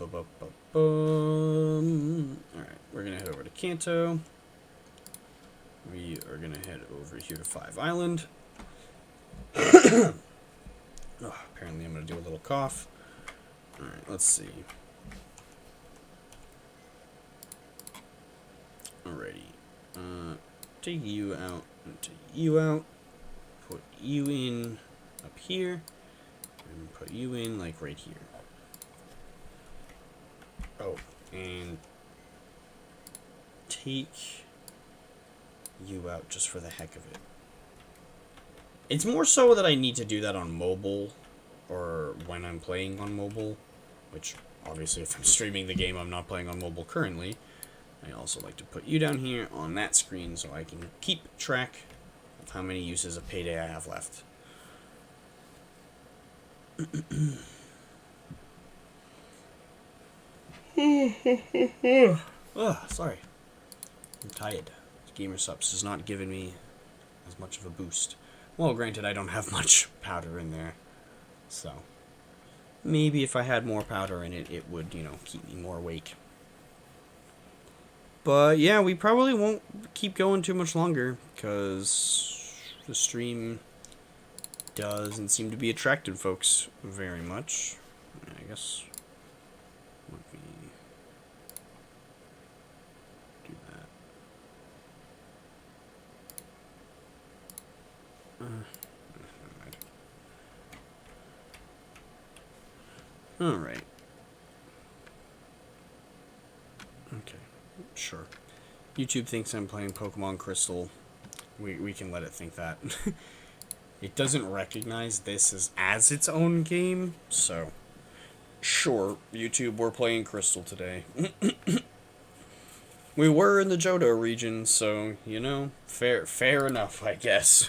[SPEAKER 1] we're going to head over to Kanto. We are going to head over here to 5 Island. Oh, apparently I'm going to do a little cough. Alright, let's see. Alrighty. Take you out, and take you out. Put you in up here. And put you in, like, right here. Oh, and take you out just for the heck of it. It's more so that I need to do that on mobile, or when I'm playing on mobile, which, obviously, if I'm streaming the game, I'm not playing on mobile currently. I also like to put you down here on that screen so I can keep track of how many uses of Payday I have left. Oh, sorry. I'm tired. Gamer Subs is not giving me as much of a boost. Well, granted, I don't have much powder in there. So, maybe if I had more powder in it, it would, you know, keep me more awake. But, yeah, we probably won't keep going too much longer, because the stream doesn't seem to be attracting folks very much. I guess, let me do that. Alright. Okay. Sure. YouTube thinks I'm playing Pokemon Crystal. We can let it think that. It doesn't recognize this as its own game, so sure, YouTube, we're playing Crystal today. We were in the Johto region, so, you know, fair enough, I guess.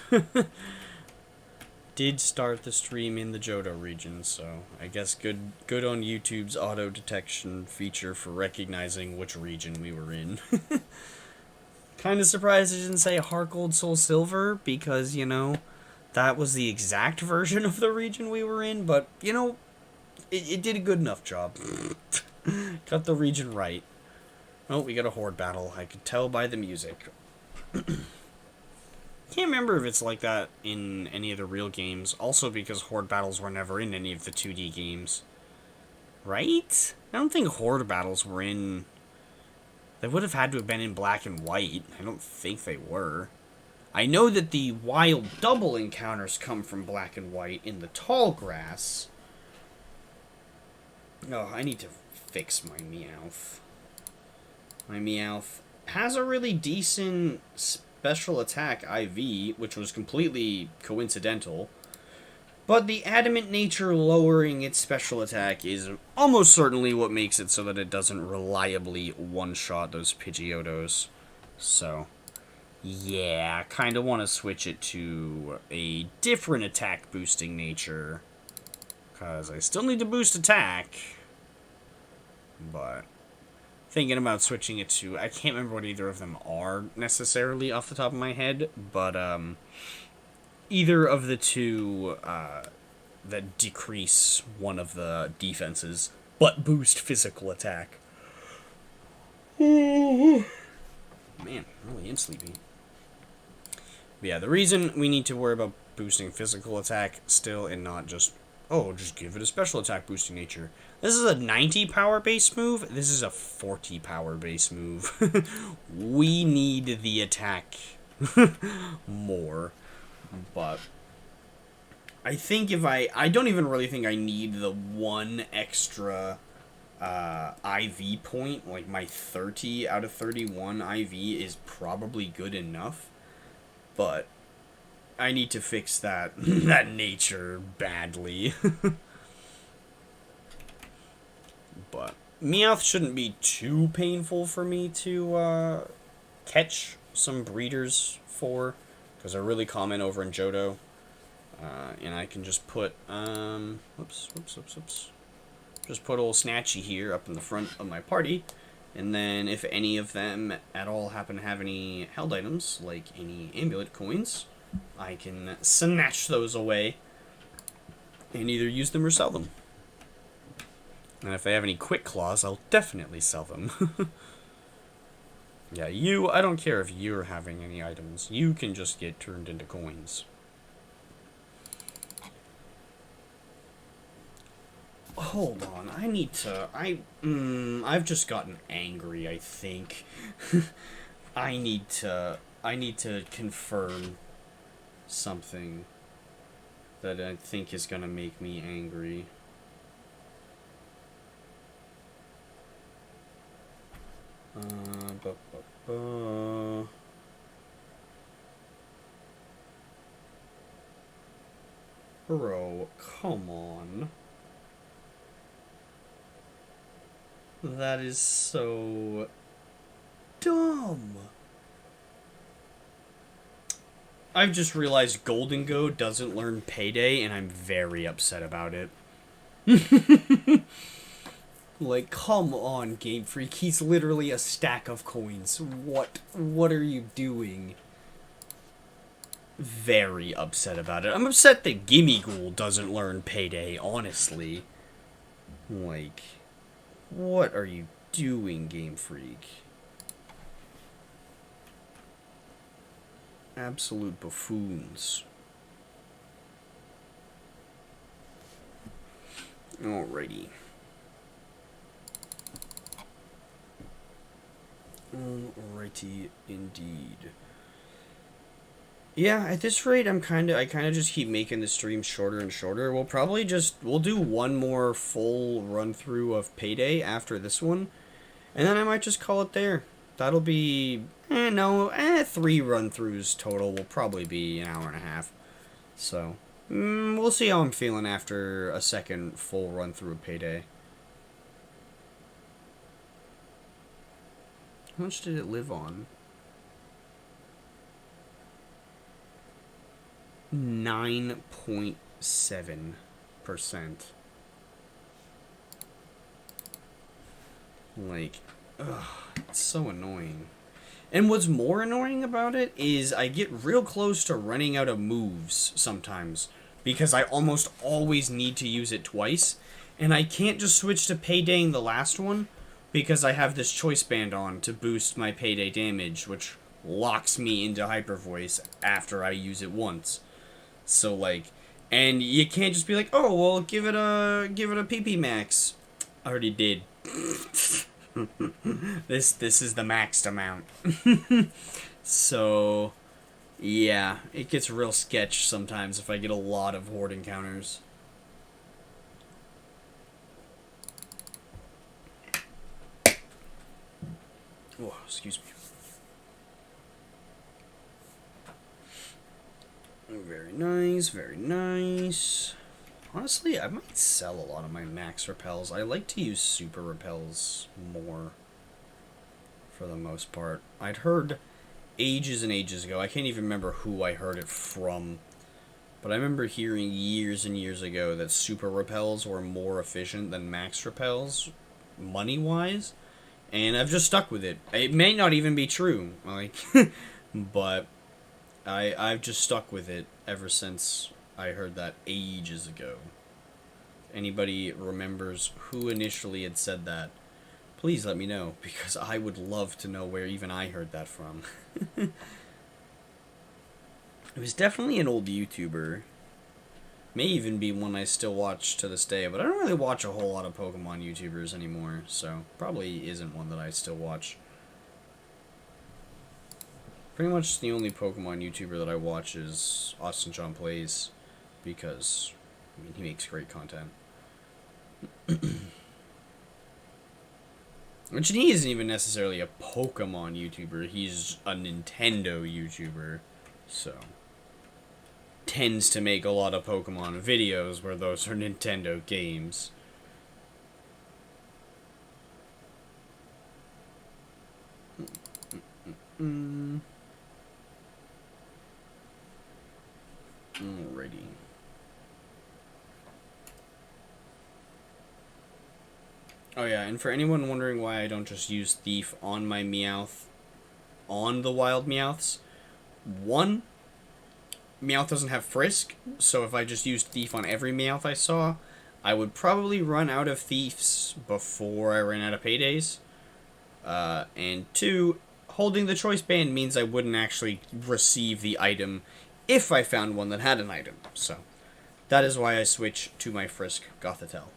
[SPEAKER 1] Did start the stream in the Johto region, so I guess good on YouTube's auto detection feature for recognizing which region we were in. Kind of surprised it didn't say Heart Gold Soul Silver, because, you know, that was the exact version of the region we were in, but, you know, it did a good enough job. Got the region right. Oh, we got a horde battle. I could tell by the music. Can't remember if it's like that in any of the real games. Also because horde battles were never in any of the 2D games. Right? I don't think horde battles were in... They would have had to have been in black and white. I don't think they were. I know that the wild double encounters come from black and white in the tall grass. Oh, I need to fix my Meowth. My Meowth has a really decent special attack IV, which was completely coincidental. But the adamant nature lowering its special attack is almost certainly what makes it so that it doesn't reliably one-shot those Pidgeotos. So, yeah, kind of want to switch it to a different attack boosting nature. Because I still need to boost attack. But thinking about switching it to... I can't remember what either of them are necessarily off the top of my head. But either of the two that decrease one of the defenses, but boost physical attack. Man, I really am sleepy. But yeah, the reason we need to worry about boosting physical attack still and not just, oh, just give it a special attack boosting nature. This is a 90 power base move. This is a 40 power base move. We need the attack more. But I think if I don't even really think I need the one extra IV point. Like my 30 out of 31 IV is probably good enough. But I need to fix that that nature badly. But Meowth shouldn't be too painful for me to catch some breeders for, because they're really common over in Johto. And I can just put, just put old Snatchy here up in the front of my party. And then if any of them at all happen to have any held items, like any amulet coins, I can snatch those away and either use them or sell them. And if they have any quick claws, I'll definitely sell them. Yeah, I don't care if you're having any items. You can just get turned into coins. Hold on, I've just gotten angry, I think. I need to confirm something that I think is gonna make me angry. Bro, come on. That is so dumb. I've just realized Golden Go doesn't learn Payday, and I'm very upset about it. Like, come on, Game Freak. He's literally a stack of coins. What are you doing? Very upset about it. I'm upset that Gimmighoul doesn't learn Payday, honestly. Like, what are you doing, Game Freak? Absolute buffoons. Alrighty. Alrighty, indeed. Yeah, at this rate, I kind of just keep making the stream shorter and shorter. We'll do one more full run through of Payday after this one, and then I might just call it there. That'll be, 3 run-throughs total will probably be an hour and a half. So, we'll see how I'm feeling after a second full run-through of Payday. How much did it live on? 9.7%. Like, ugh, it's so annoying. And what's more annoying about it is I get real close to running out of moves sometimes, because I almost always need to use it twice, and I can't just switch to Paydaying the last one, because I have this choice band on to boost my Payday damage, which locks me into Hyper Voice after I use it once. So, like, and you can't just be like, oh, well, give it a PP max. I already did. This is the maxed amount. So, yeah, it gets real sketch sometimes if I get a lot of horde encounters. Oh, excuse me. Very nice, very nice. Honestly, I might sell a lot of my max repels. I like to use super repels more for the most part. I'd heard ages and ages ago, I can't even remember who I heard it from, but I remember hearing years and years ago that super repels were more efficient than max repels, money-wise, and I've just stuck with it. It may not even be true, like, but I've just stuck with it ever since I heard that ages ago. If anybody remembers who initially had said that, please let me know, because I would love to know where even I heard that from. It was definitely an old YouTuber. May even be one I still watch to this day, but I don't really watch a whole lot of Pokemon YouTubers anymore, so probably isn't one that I still watch. Pretty much the only Pokemon YouTuber that I watch is Austin John Plays, because, I mean, he makes great content. Which he isn't even necessarily a Pokemon YouTuber, he's a Nintendo YouTuber, so tends to make a lot of Pokemon videos where those are Nintendo games. Alrighty. Oh yeah, and for anyone wondering why I don't just use Thief on my Meowth, on the wild Meowths, one, Meowth doesn't have Frisk, so if I just used Thief on every Meowth I saw, I would probably run out of Thieves before I ran out of Paydays. And two, holding the choice band means I wouldn't actually receive the item if I found one that had an item. So, that is why I switch to my Frisk Gothitelle.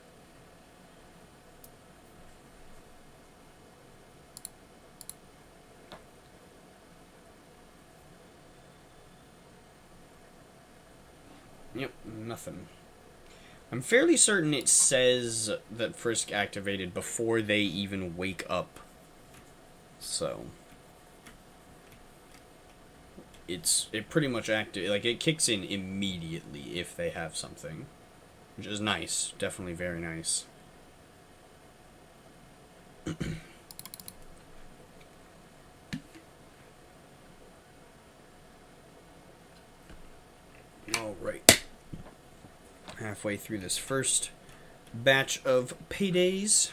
[SPEAKER 1] Yep, nothing. I'm fairly certain it says that Frisk activated before they even wake up. So it pretty much it kicks in immediately if they have something, which is nice, definitely very nice. All right, halfway through this first batch of paydays.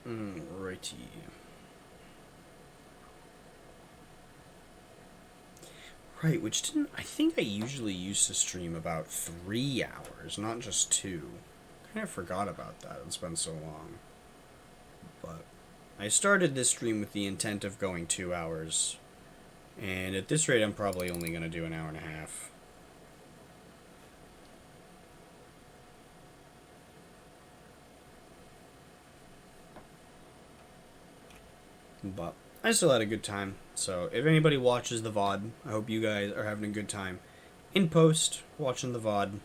[SPEAKER 1] Alrighty. Right, which didn't... I think I usually used to stream about 3 hours, not just 2. Kind of forgot about that. It's been so long. But I started this stream with the intent of going 2 hours. And at this rate, I'm probably only going to do an hour and a half. But I still had a good time. So if anybody watches the VOD, I hope you guys are having a good time in post watching the VOD.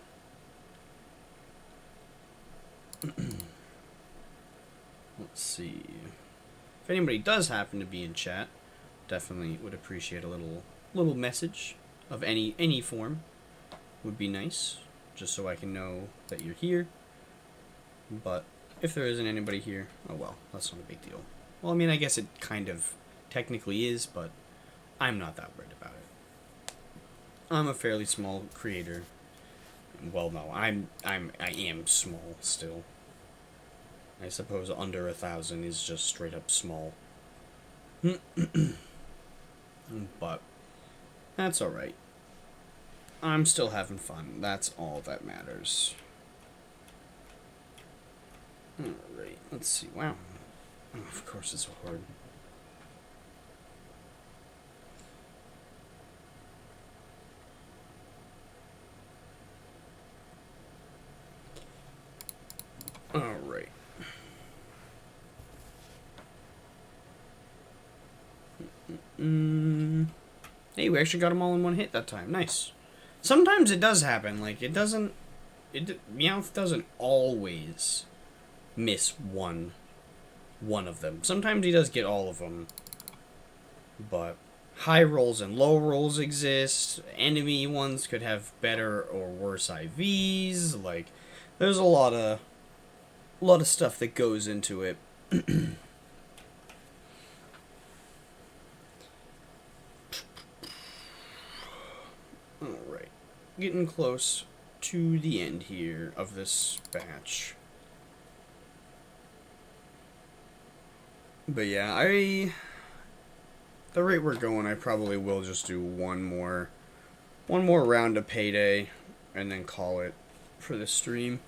[SPEAKER 1] Let's see. If anybody does happen to be in chat, definitely would appreciate a little message of any form. Would be nice, just so I can know that you're here. But if there isn't anybody here, oh well, that's not a big deal. Well, I mean, I guess it kind of technically is, but I'm not that worried about it. I'm a fairly small creator. Well, no, I am small still. I suppose under 1,000 is just straight up small. But that's alright. I'm still having fun. That's all that matters. Alright, let's see. Wow. Oh, of course it's hard. Alright. Hey, we actually got them all in one hit that time. Nice. Sometimes it does happen. Like, it doesn't... Meowth doesn't always miss one of them. Sometimes he does get all of them. But high rolls and low rolls exist. Enemy ones could have better or worse IVs. Like, there's a lot of stuff that goes into it. Alright. Getting close to the end here of this batch. But yeah, the rate we're going, I probably will just do one more round of Payday and then call it for the stream.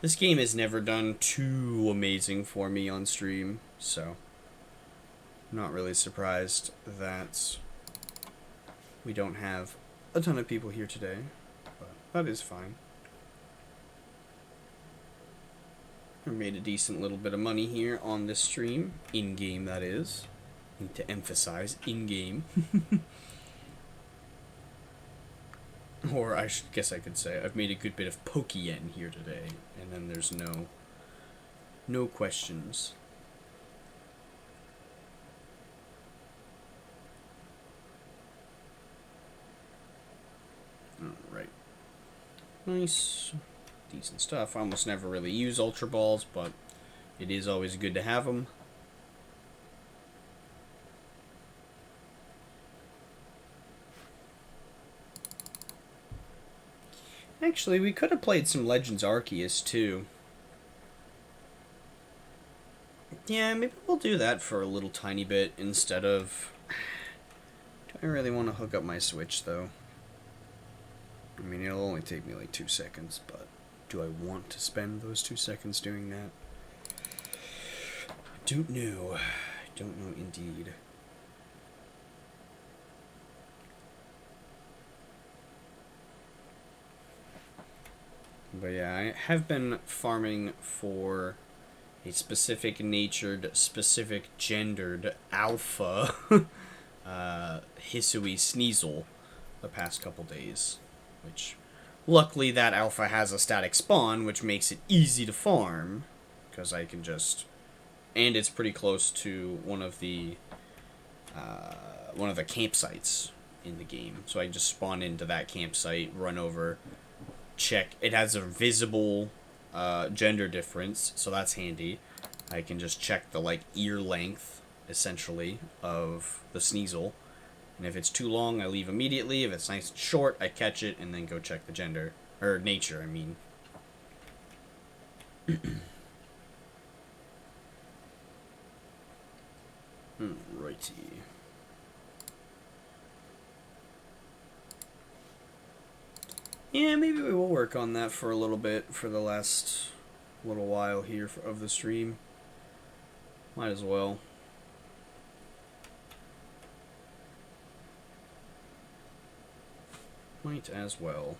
[SPEAKER 1] This game has never done too amazing for me on stream, so I'm not really surprised that we don't have a ton of people here today, but that is fine. I made a decent little bit of money here on this stream, in-game that is. Need to emphasize, in-game. Or I guess I could say I've made a good bit of Poke-yen here today, and then there's no questions. Alright. Nice. Decent stuff. I almost never really use Ultra Balls, but it is always good to have them. Actually, we could have played some Legends Arceus, too. Yeah, maybe we'll do that for a little tiny bit instead of... Do I really want to hook up my Switch, though? I mean, it'll only take me like 2 seconds, but do I want to spend those 2 seconds doing that? I don't know. I don't know indeed. But yeah, I have been farming for a specific natured, specific gendered alpha Hisui Sneasel the past couple days. Which, luckily that alpha has a static spawn, which makes it easy to farm. Because I can just... And it's pretty close to one of the campsites in the game. So I just spawn into that campsite, run over... check. It has a visible gender difference, so that's handy. I can just check the like ear length, essentially, of the Sneasel. And if it's too long, I leave immediately. If it's nice and short, I catch it and then go check the gender. Or nature, I mean. Righty. Yeah, maybe we will work on that for a little bit for the last little while here of the stream. Might as well. Might as well.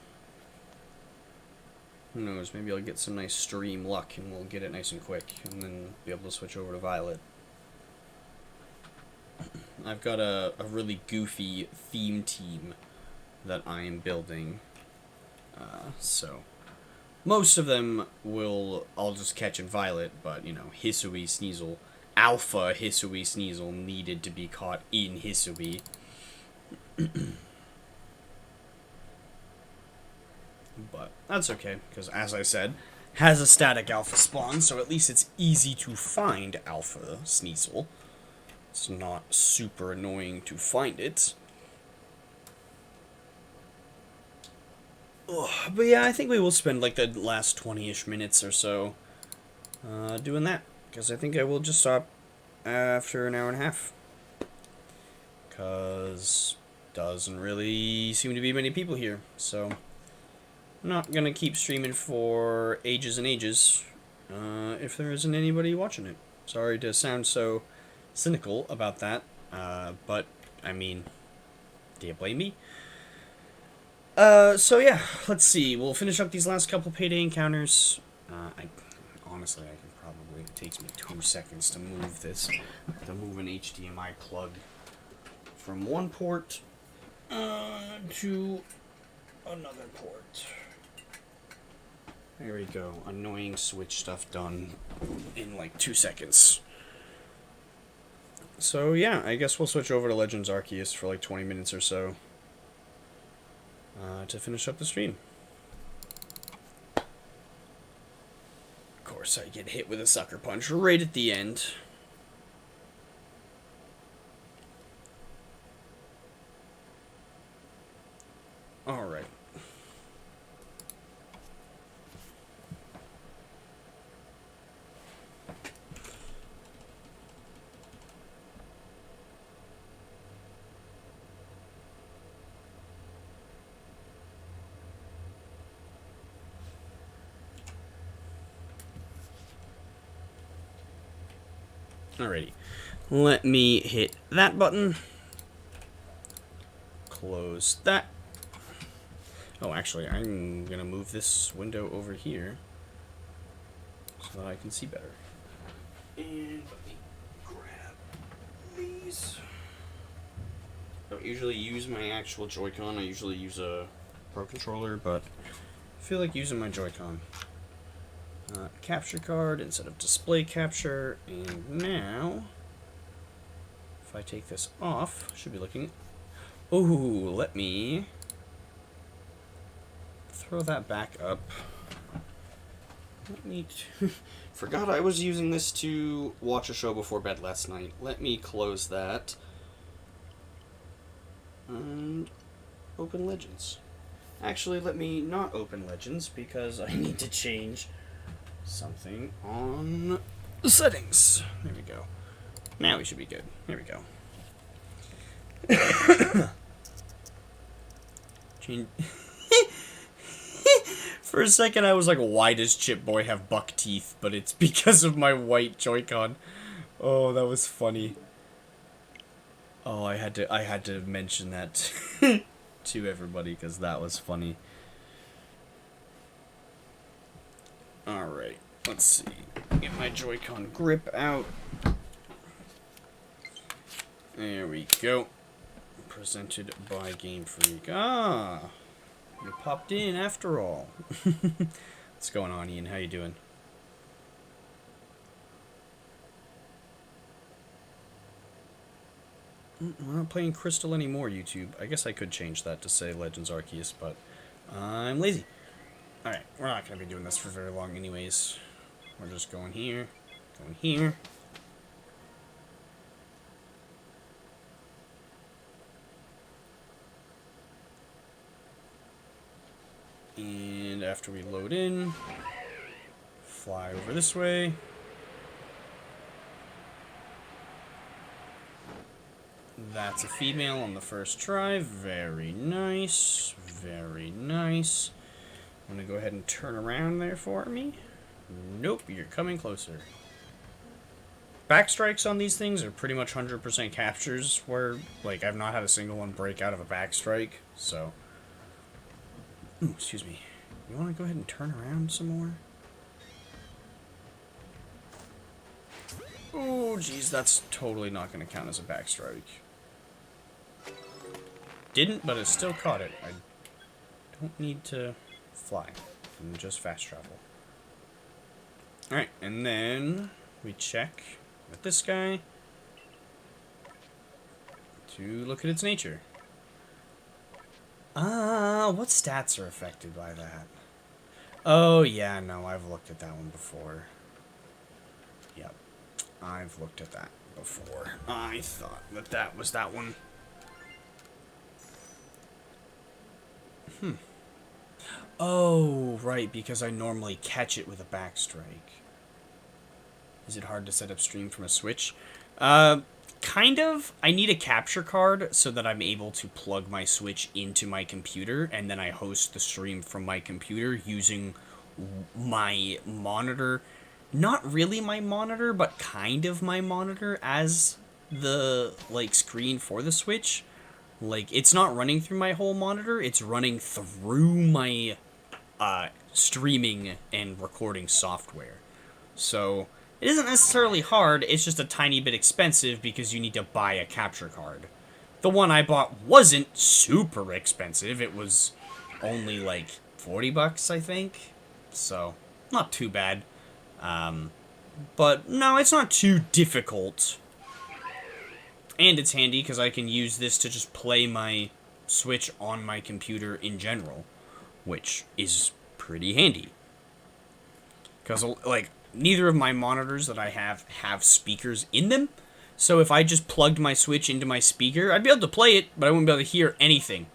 [SPEAKER 1] Who knows, maybe I'll get some nice stream luck and we'll get it nice and quick and then be able to switch over to Violet. I've got a really goofy theme team that I am building. So, most of them I'll just catch in Violet, but, you know, Hisui Sneasel, Alpha Hisui Sneasel needed to be caught in Hisui. But that's okay, because as I said, has a static Alpha spawn, so at least it's easy to find Alpha Sneasel. It's not super annoying to find it. But yeah, I think we will spend like the last 20-ish minutes or so doing that. Because I think I will just stop after an hour and a half. Because doesn't really seem to be many people here. So I'm not going to keep streaming for ages and ages if there isn't anybody watching it. Sorry to sound so cynical about that. But, I mean, do you blame me? So yeah, let's see. We'll finish up these last couple Payday encounters. Honestly, I can probably... It takes me 2 seconds to move this. To move an HDMI plug from one port to another port. There we go. Annoying Switch stuff done in like 2 seconds. So yeah, I guess we'll switch over to Legends Arceus for like 20 minutes or so to finish up the stream. Of course, I get hit with a sucker punch right at the end. Alright. Alrighty. Let me hit that button. Close that. Oh, actually, I'm going to move this window over here so that I can see better. And let me grab these. I don't usually use my actual Joy-Con. I usually use a Pro Controller, but I feel like using my Joy-Con. Capture card instead of display capture. And now, if I take this off, should be looking... Oh, let me... throw that back up. Let me... Forgot I was using this to watch a show before bed last night. Let me close that. And open Legends. Actually, let me not open Legends because I need to change something on the settings. There we go. Now we should be good. There we go. Change... For a second, I was like, why does Chip Boy have buck teeth? But it's because of my white Joy-Con. Oh, that was funny. Oh, I had to mention that to everybody because that was funny. Alright, let's see. Get my Joy-Con grip out. There we go. Presented by Game Freak. Ah! You popped in after all. What's going on, Ian? How you doing? We're not playing Crystal anymore, YouTube. I guess I could change that to say Legends Arceus, but I'm lazy. Alright, we're not going to be doing this for very long anyways. We're just going here, going here. And after we load in, fly over this way. That's a female on the first try. Very nice. Very nice. I'm going to go ahead and turn around there for me. Nope, you're coming closer. Backstrikes on these things are pretty much 100% captures, where, like, I've not had a single one break out of a backstrike, so... Ooh, excuse me. You want to go ahead and turn around some more? Oh, jeez, that's totally not going to count as a backstrike. Didn't, but it still caught it. I don't need to fly. I can just fast travel. Alright, and then we check with this guy to look at its nature. What stats are affected by that? Oh, yeah, no, I've looked at that one before. Yep, I've looked at that before. I thought that that was that one. Oh, right, because I normally catch it with a backstrike. Is it hard to set up stream from a Switch? Kind of. I need a capture card so that I'm able to plug my Switch into my computer, and then I host the stream from my computer using my monitor. Not really my monitor, but kind of my monitor as the, like, screen for the Switch. Like, it's not running through my whole monitor, it's running through my streaming and recording software. So it isn't necessarily hard, it's just a tiny bit expensive because you need to buy a capture card. The one I bought wasn't super expensive, it was only like $40, I think. So, not too bad. But no, it's not too difficult. And it's handy because I can use this to just play my Switch on my computer in general, which is pretty handy. Because, like, neither of my monitors that I have speakers in them. So if I just plugged my Switch into my speaker, I'd be able to play it, but I wouldn't be able to hear anything.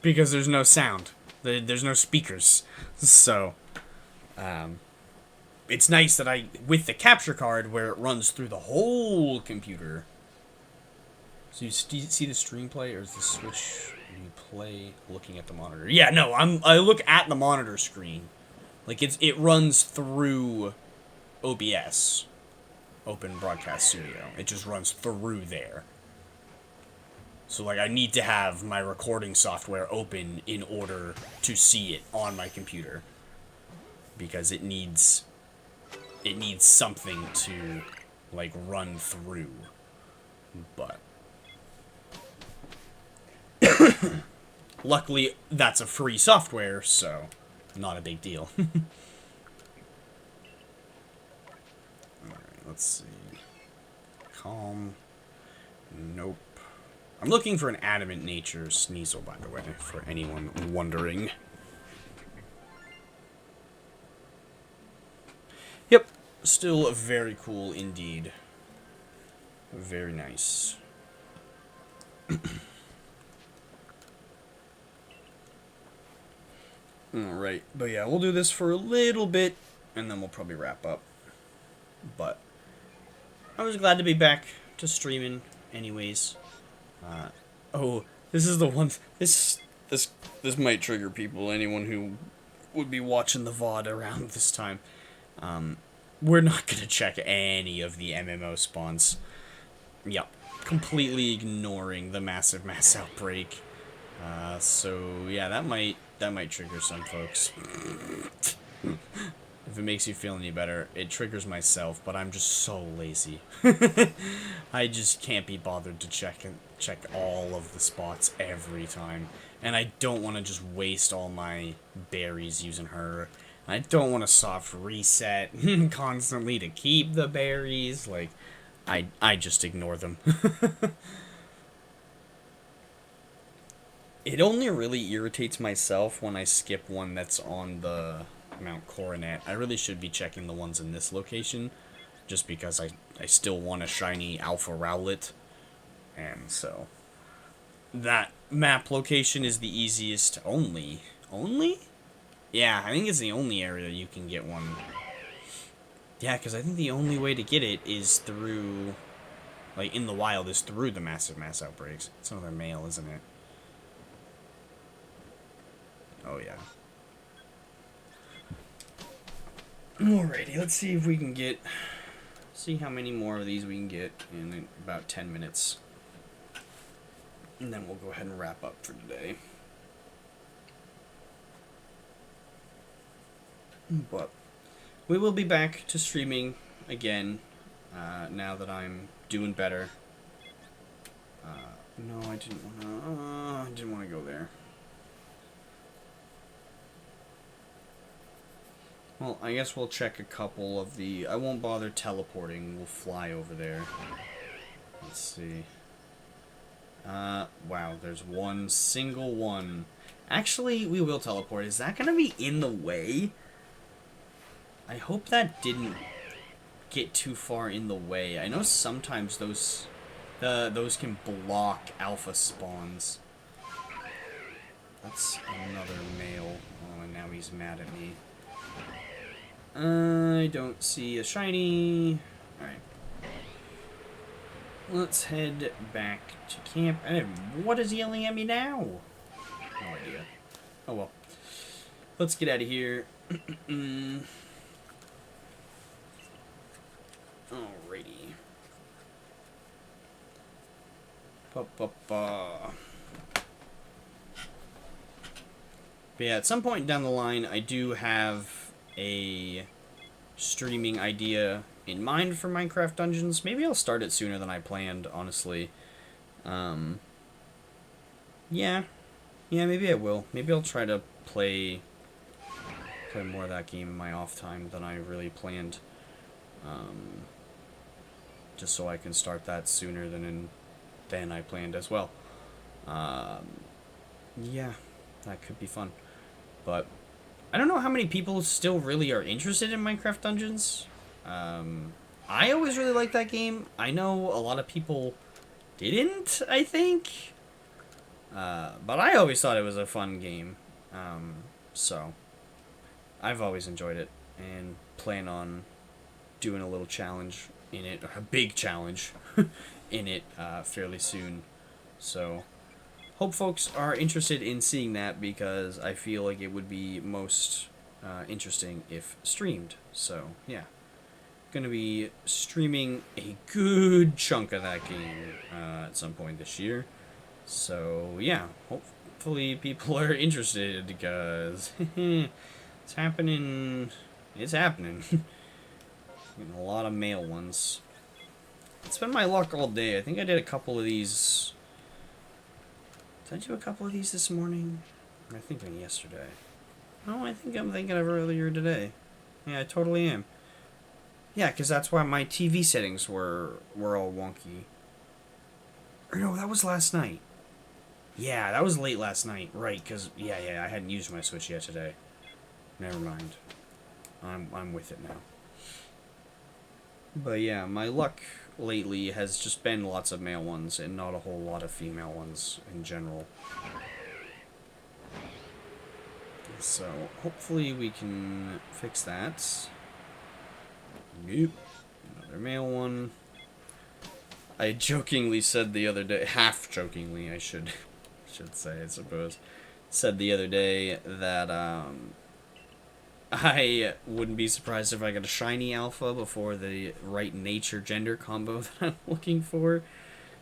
[SPEAKER 1] Because there's no sound. There's no speakers. So, it's nice that with the capture card where it runs through the whole computer. So you see the stream play, or is the Switch, you play looking at the monitor? Yeah, no, I look at the monitor screen. Like, it runs through OBS, Open Broadcast Studio. It just runs through there. So, like, I need to have my recording software open in order to see it on my computer. Because it needs something to, like, run through. But luckily, that's a free software, so not a big deal. Alright, let's see. Calm. Nope. I'm looking for an Adamant Nature Sneasel, by the way, for anyone wondering. Yep, still very cool indeed. Very nice. Alright, but yeah, we'll do this for a little bit, and then we'll probably wrap up. But I was glad to be back to streaming anyways. Oh, this is the one, this might trigger people, anyone who would be watching the VOD around this time. We're not gonna check any of the MMO spawns. Yep, completely ignoring the massive mass outbreak. So yeah, that might trigger some folks. If it makes you feel any better, it triggers myself, but I'm just so lazy. I just can't be bothered to check all of the spots every time. And I don't want to just waste all my berries using her. I don't want to soft reset constantly to keep the berries. Like, I just ignore them. It only really irritates myself when I skip one that's on the Mount Coronet. I really should be checking the ones in this location, just because I still want a shiny Alpha Rowlet. And so, that map location is the easiest. Only? Yeah, I think it's the only area you can get one. Yeah, because I think the only way to get it is through, like, in the wild, is through the massive mass outbreaks. It's another male, isn't it? Oh, yeah. Alrighty, let's see if we can see how many more of these we can get in about 10 minutes. And then we'll go ahead and wrap up for today. But we will be back to streaming again, now that I'm doing better. No, I didn't want to go there. Well, I guess we'll check a couple of the... I won't bother teleporting. We'll fly over there. Let's see. Wow, there's one single one. Actually, we will teleport. Is that going to be in the way? I hope that didn't get too far in the way. I know sometimes those can block alpha spawns. That's another male. Oh, and now he's mad at me. I don't see a shiny. Alright. Let's head back to camp. What is yelling at me now? No idea. Oh well. Let's get out of here. Alrighty. But yeah, at some point down the line, I do have a streaming idea in mind for Minecraft Dungeons. Maybe I'll start it sooner than I planned, honestly. Yeah. Yeah, maybe I will. Maybe I'll try to play more of that game in my off time than I really planned. Um, just so I can start that sooner than I planned as well. Um, yeah, that could be fun. But I don't know how many people still really are interested in Minecraft Dungeons. Um, I always really liked that game. I know a lot of people didn't, I think. But I always thought it was a fun game. So I've always enjoyed it and plan on doing a little challenge in it, or a big challenge in it fairly soon. So hope folks are interested in seeing that because I feel like it would be most interesting if streamed. So yeah, gonna be streaming a good chunk of that game at some point this year. So yeah, hopefully people are interested because it's happening. It's happening. Getting a lot of male ones. It's been my luck all day. I think I did a couple of these. Did I do a couple of these this morning? Am I thinking yesterday? No, I think I'm thinking of earlier today. Yeah, I totally am. Yeah, because that's why my TV settings were all wonky. Or no, that was last night. Yeah, that was late last night. Right, because, yeah, I hadn't used my Switch yet today. Never mind. I'm with it now. But yeah, my luck lately has just been lots of male ones and not a whole lot of female ones in general. So hopefully we can fix that. Nope. Another male one. I jokingly said the other day, half jokingly I should say, I suppose, said the other day that I wouldn't be surprised if I got a shiny alpha before the right nature-gender combo that I'm looking for.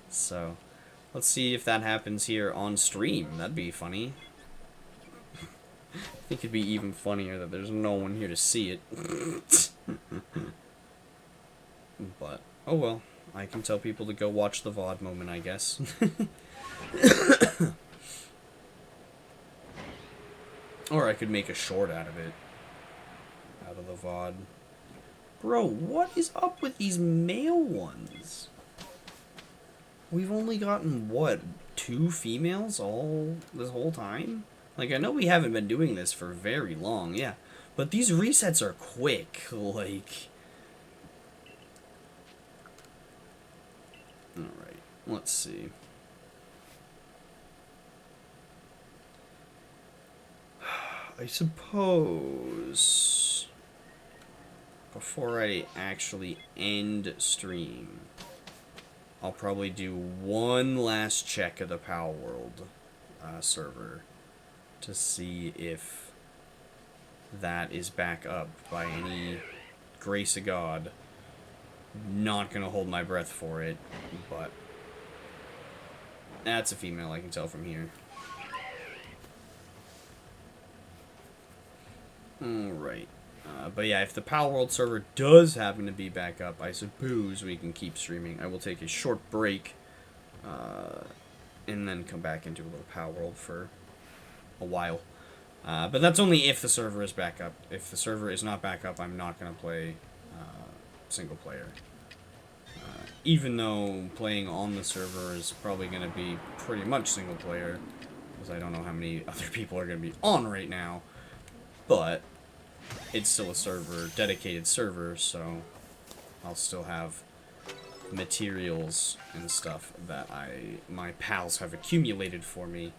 [SPEAKER 1] So, let's see if that happens here on stream. That'd be funny. I think it'd be even funnier that there's no one here to see it. But, oh well. I can tell people to go watch the VOD moment, I guess. Or I could make a short out of it. Out of the VOD. Bro, what is up with these male ones? We've only gotten, what, 2 females this whole time? Like, I know we haven't been doing this for very long, yeah. But these resets are quick, like... Alright, let's see. I suppose... Before I actually end stream, I'll probably do one last check of the Palworld server to see if that is back up by any grace of God. Not gonna hold my breath for it, but that's a female, I can tell from here. Alright. But yeah, if the Palworld server does happen to be back up, I suppose we can keep streaming. I will take a short break, and then come back into a little Palworld for a while. But that's only if the server is back up. If the server is not back up, I'm not going to play single player. Even though playing on the server is probably going to be pretty much single player, because I don't know how many other people are going to be on right now. But it's still a server, dedicated server, so I'll still have materials and stuff that my pals have accumulated for me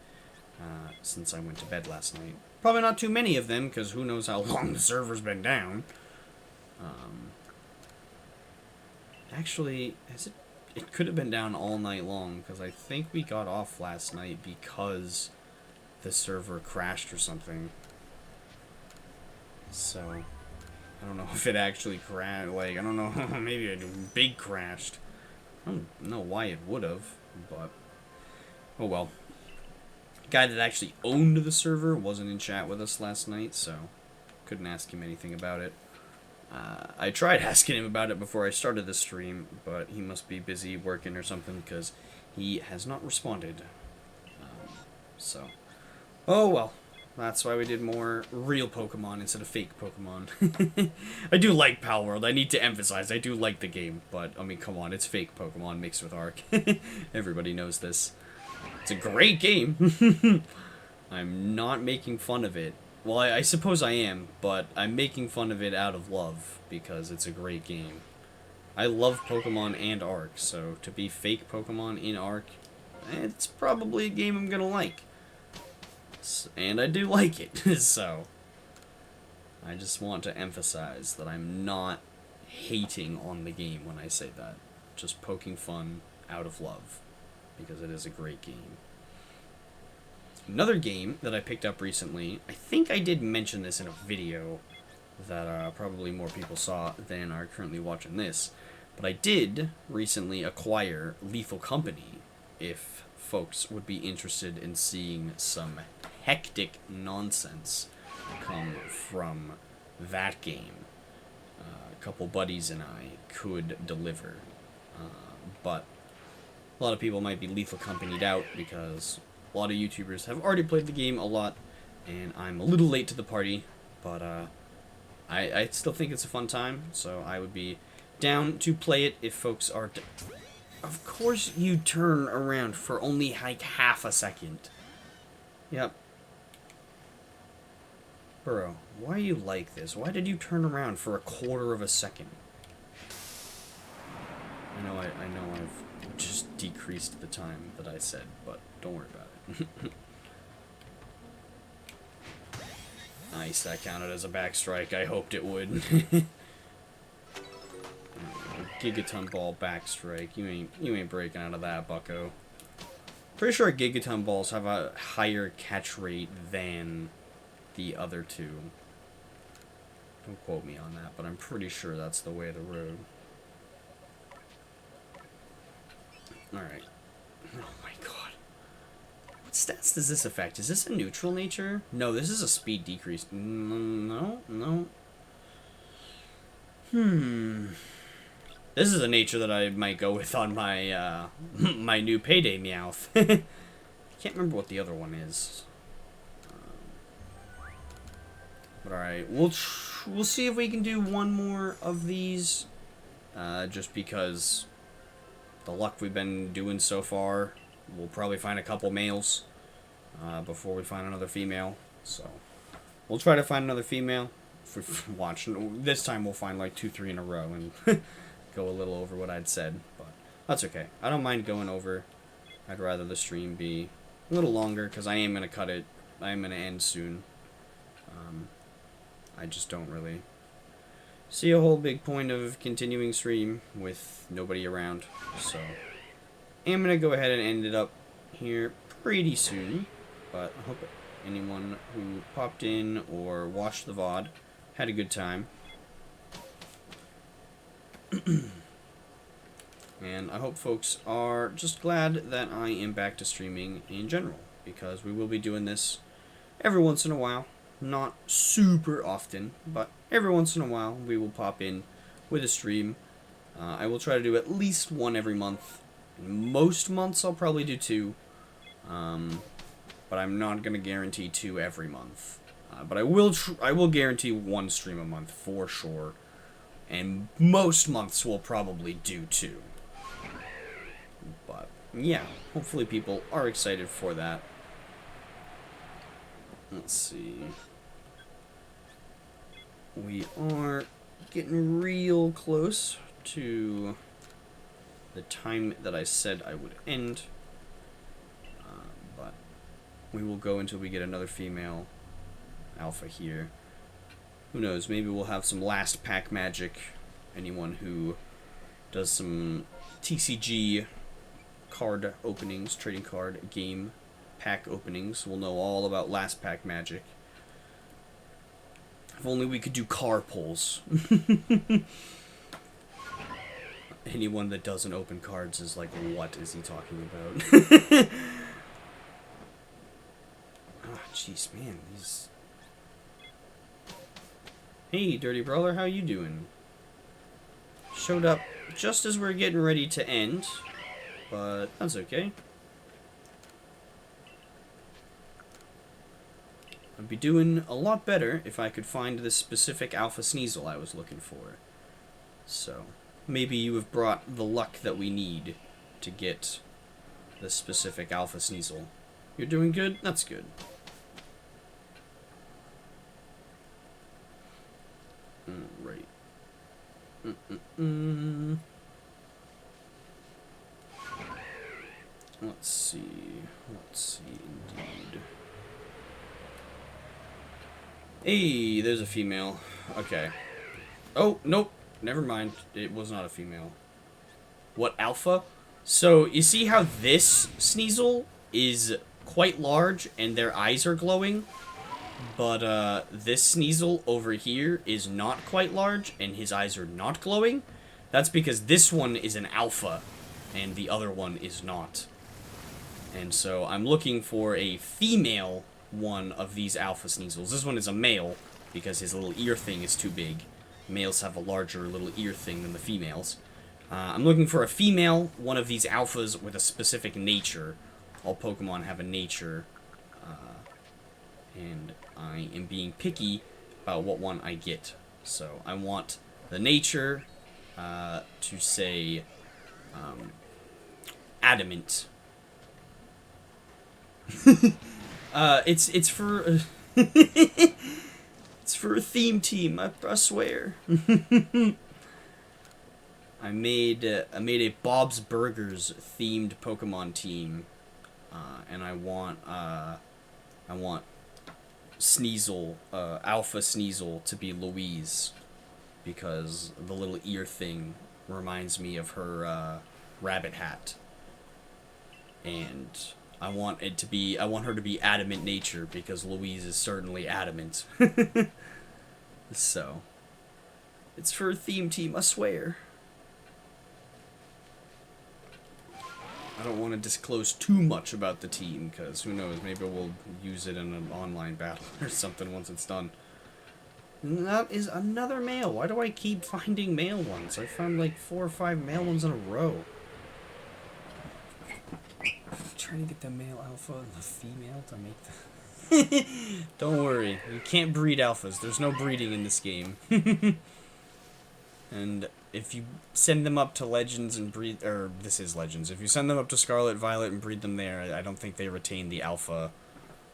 [SPEAKER 1] since I went to bed last night. Probably not too many of them, because who knows how long the server's been down. Actually, it could have been down all night long, because I think we got off last night because the server crashed or something. So, I don't know if it actually crashed, like, I don't know, maybe a big crashed. I don't know why it would have, but, oh well. The guy that actually owned the server wasn't in chat with us last night, so couldn't ask him anything about it. I tried asking him about it before I started the stream, but he must be busy working or something, because he has not responded. So, Oh well. That's why we did more real Pokemon instead of fake Pokemon. I do like Palworld. I need to emphasize, I do like the game. But, I mean, come on, it's fake Pokemon mixed with Arc. Everybody knows this. It's a great game. I'm not making fun of it. Well, I suppose I am, but I'm making fun of it out of love, because it's a great game. I love Pokemon and Arc, so to be fake Pokemon in Arc, it's probably a game I'm gonna like. And I do like it, so I just want to emphasize that I'm not hating on the game when I say that. Just poking fun out of love, because it is a great game. Another game that I picked up recently, I think I did mention this in a video that probably more people saw than are currently watching this, but I did recently acquire Lethal Company, if folks would be interested in seeing some hectic nonsense come from that game. A couple buddies and I could deliver, but a lot of people might be Lethal Company'd out because a lot of YouTubers have already played the game a lot, and I'm a little late to the party, but I still think it's a fun time, so I would be down to play it if folks are... Of course you turn around for only like half a second. Yep. Burrow, why are you like this? Why did you turn around for a quarter of a second? I know I've just decreased the time that I said, but don't worry about it. Nice, that counted as a backstrike. I hoped it would. Gigaton Ball backstrike. You ain't breaking out of that, bucko. Pretty sure Gigaton Balls have a higher catch rate than the other two. Don't quote me on that, but I'm pretty sure that's the way of the road. Alright. Oh my god. What stats does this affect? Is this a neutral nature? No, this is a speed decrease. No. This is a nature that I might go with on my my new Payday Meowth. Can't remember what the other one is. But alright, we'll see if we can do one more of these. Just because the luck we've been doing so far, we'll probably find a couple males before we find another female. So we'll try to find another female. If we watch, this time we'll find like 2-3 in a row and go a little over what I'd said, but that's okay. I don't mind going over. I'd rather the stream be a little longer because I am going to cut it. I am going to end soon. I just don't really see a whole big point of continuing stream with nobody around, so I'm going to go ahead and end it up here pretty soon, but I hope anyone who popped in or watched the VOD had a good time. And I hope folks are just glad that I am back to streaming in general, because we will be doing this every once in a while. Not super often, but every once in a while we will pop in with a stream. I will try to do at least one every month. Most months I'll probably do 2, but I'm not going to guarantee 2 every month. But I will guarantee 1 stream a month for sure, and most months will probably do 2. But yeah, hopefully people are excited for that. Let's see. We are getting real close to the time that I said I would end. But we will go until we get another female alpha here. Who knows, maybe we'll have some last pack magic. Anyone who does some TCG card openings, trading card game pack openings, will know all about last pack magic. If only we could do car pulls. Anyone that doesn't open cards is like, what is he talking about? Oh, jeez, man. These... Hey, Dirty Brawler, how you doing? Showed up just as we're getting ready to end, but that's okay. I'd be doing a lot better if I could find this specific Alpha Sneasel I was looking for. So, maybe you have brought the luck that we need to get this specific Alpha Sneasel. You're doing good? That's good. Right. Let's see. Indeed. Hey, there's a female. Okay. Oh, nope. Never mind. It was not a female. What, alpha? So, you see how this Sneasel is quite large and their eyes are glowing? But, this Sneasel over here is not quite large and his eyes are not glowing? That's because this one is an alpha and the other one is not. And so, I'm looking for a female one of these Alpha Sneasels. This one is a male because his little ear thing is too big. Males have a larger little ear thing than the females. I'm looking for a female, one of these alphas with a specific nature. All Pokemon have a nature. And I am being picky about what one I get. So I want the nature to say adamant. It's for it's for a theme team. I swear. I made a Bob's Burgers themed Pokemon team, and I want Sneasel, Alpha Sneasel, to be Louise, because the little ear thing reminds me of her rabbit hat, and I want her to be adamant nature because Louise is certainly adamant. So, it's for a theme team, I swear. I don't want to disclose too much about the team, because who knows, maybe we'll use it in an online battle or something once it's done. And that is another male. Why do I keep finding male ones? I found like 4 or 5 male ones in a row. I'm trying to get the male alpha and the female to make the... Don't worry, you can't breed alphas. There's no breeding in this game. And if you send them up to Legends and breed... Or, this is Legends. If you send them up to Scarlet, Violet, and breed them there, I don't think they retain the alpha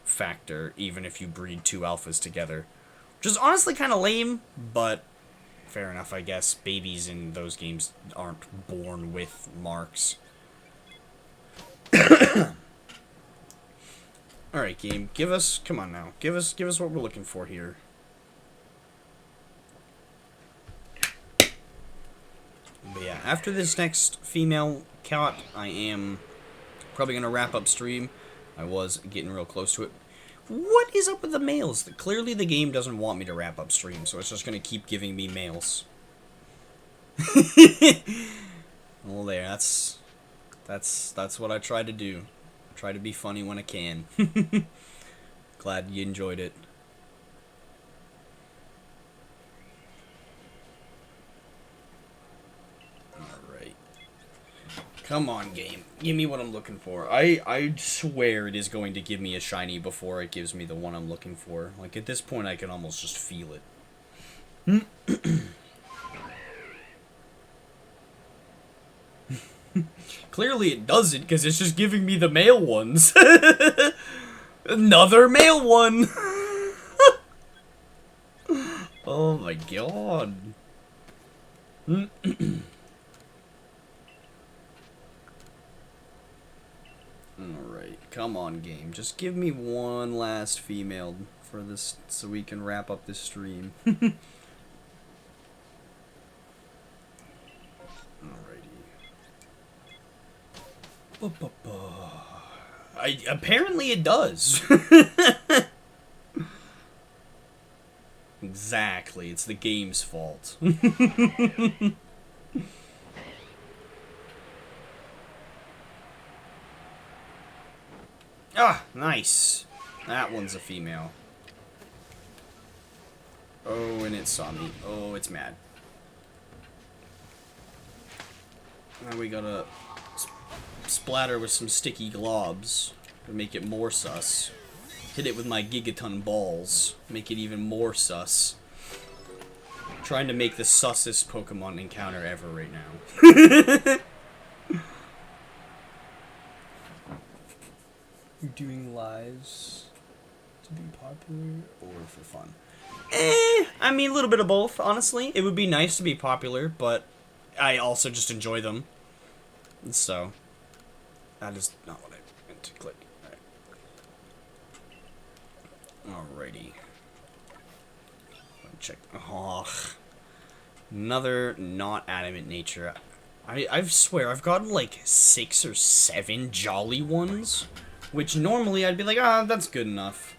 [SPEAKER 1] factor, even if you breed 2 alphas together. Which is honestly kind of lame, but fair enough, I guess. Babies in those games aren't born with marks. Alright, game. Give us... Come on now. Give us what we're looking for here. But yeah, after this next female cat, I am probably going to wrap up stream. I was getting real close to it. What is up with the males? Clearly the game doesn't want me to wrap up stream, so it's just going to keep giving me males. Well, there, that's what I try to do. I try to be funny when I can. Glad you enjoyed it. Come on, game. Give me what I'm looking for. I swear it is going to give me a shiny before it gives me the one I'm looking for. Like, at this point, I can almost just feel it. Clearly it doesn't, because it's just giving me the male ones. Another male one! Oh my god. Alright, come on, game. Just give me one last female for this so we can wrap up this stream. Alrighty. Apparently it does. Exactly, it's the game's fault. Ah, nice. That one's a female. Oh, and it saw me. Oh, it's mad. Now we gotta splatter with some sticky globs to make it more sus. Hit it with my gigaton balls. Make it even more sus. Trying to make the sussest Pokemon encounter ever right now. Doing lives to be popular or for fun? I mean, a little bit of both, honestly. It would be nice to be popular, but I also just enjoy them. So, that is not what I meant to click. Alrighty. Check. Oh, another not adamant nature. I swear, I've gotten like 6 or 7 jolly ones, which normally I'd be like, ah, that's good enough.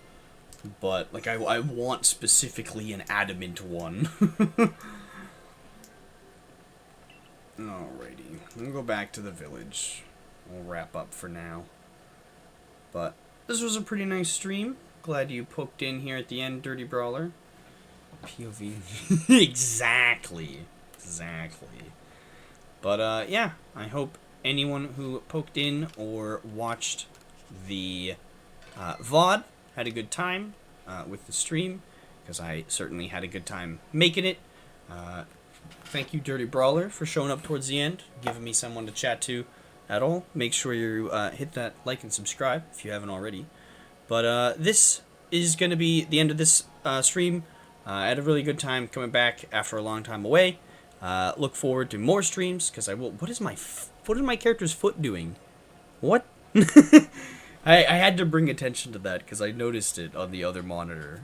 [SPEAKER 1] But, like, I want specifically an adamant one. Alrighty. We'll go back to the village. We'll wrap up for now. But, this was a pretty nice stream. Glad you poked in here at the end, Dirty Brawler. POV. Exactly. But, yeah. I hope anyone who poked in or watched the VOD had a good time with the stream, because I certainly had a good time making it. Thank you, Dirty Brawler, for showing up towards the end, giving me someone to chat to at all. Make sure you hit that like and subscribe if you haven't already. But this is going to be the end of this stream. I had a really good time coming back after a long time away. Look forward to more streams, because I will... What is my character's foot doing? What? I had to bring attention to that because I noticed it on the other monitor.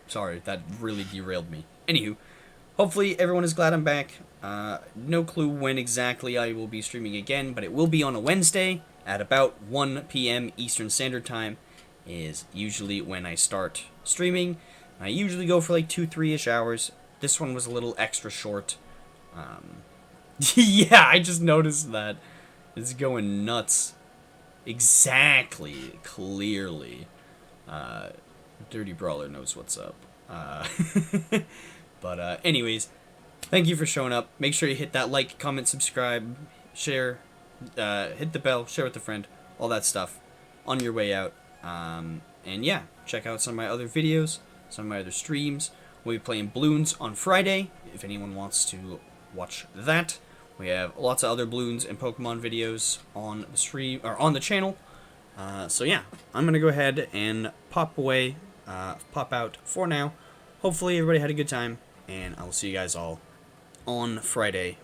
[SPEAKER 1] Sorry, that really derailed me. Anywho, hopefully everyone is glad I'm back. No clue when exactly I will be streaming again, but it will be on a Wednesday at about 1 p.m. Eastern Standard Time is usually when I start streaming. I usually go for like 2-3-ish hours. This one was a little extra short. Yeah, I just noticed that. It's going nuts. Exactly. Clearly. Dirty Brawler knows what's up. But anyways, thank you for showing up. Make sure you hit that like, comment, subscribe, share, hit the bell, share with a friend, all that stuff on your way out. And yeah, check out some of my other videos, some of my other streams. We'll be playing Bloons on Friday, if anyone wants to watch that. We have lots of other Bloons and Pokemon videos on the stream, or on the channel. So yeah, I'm gonna go ahead and pop out for now. Hopefully everybody had a good time, and I will see you guys all on Friday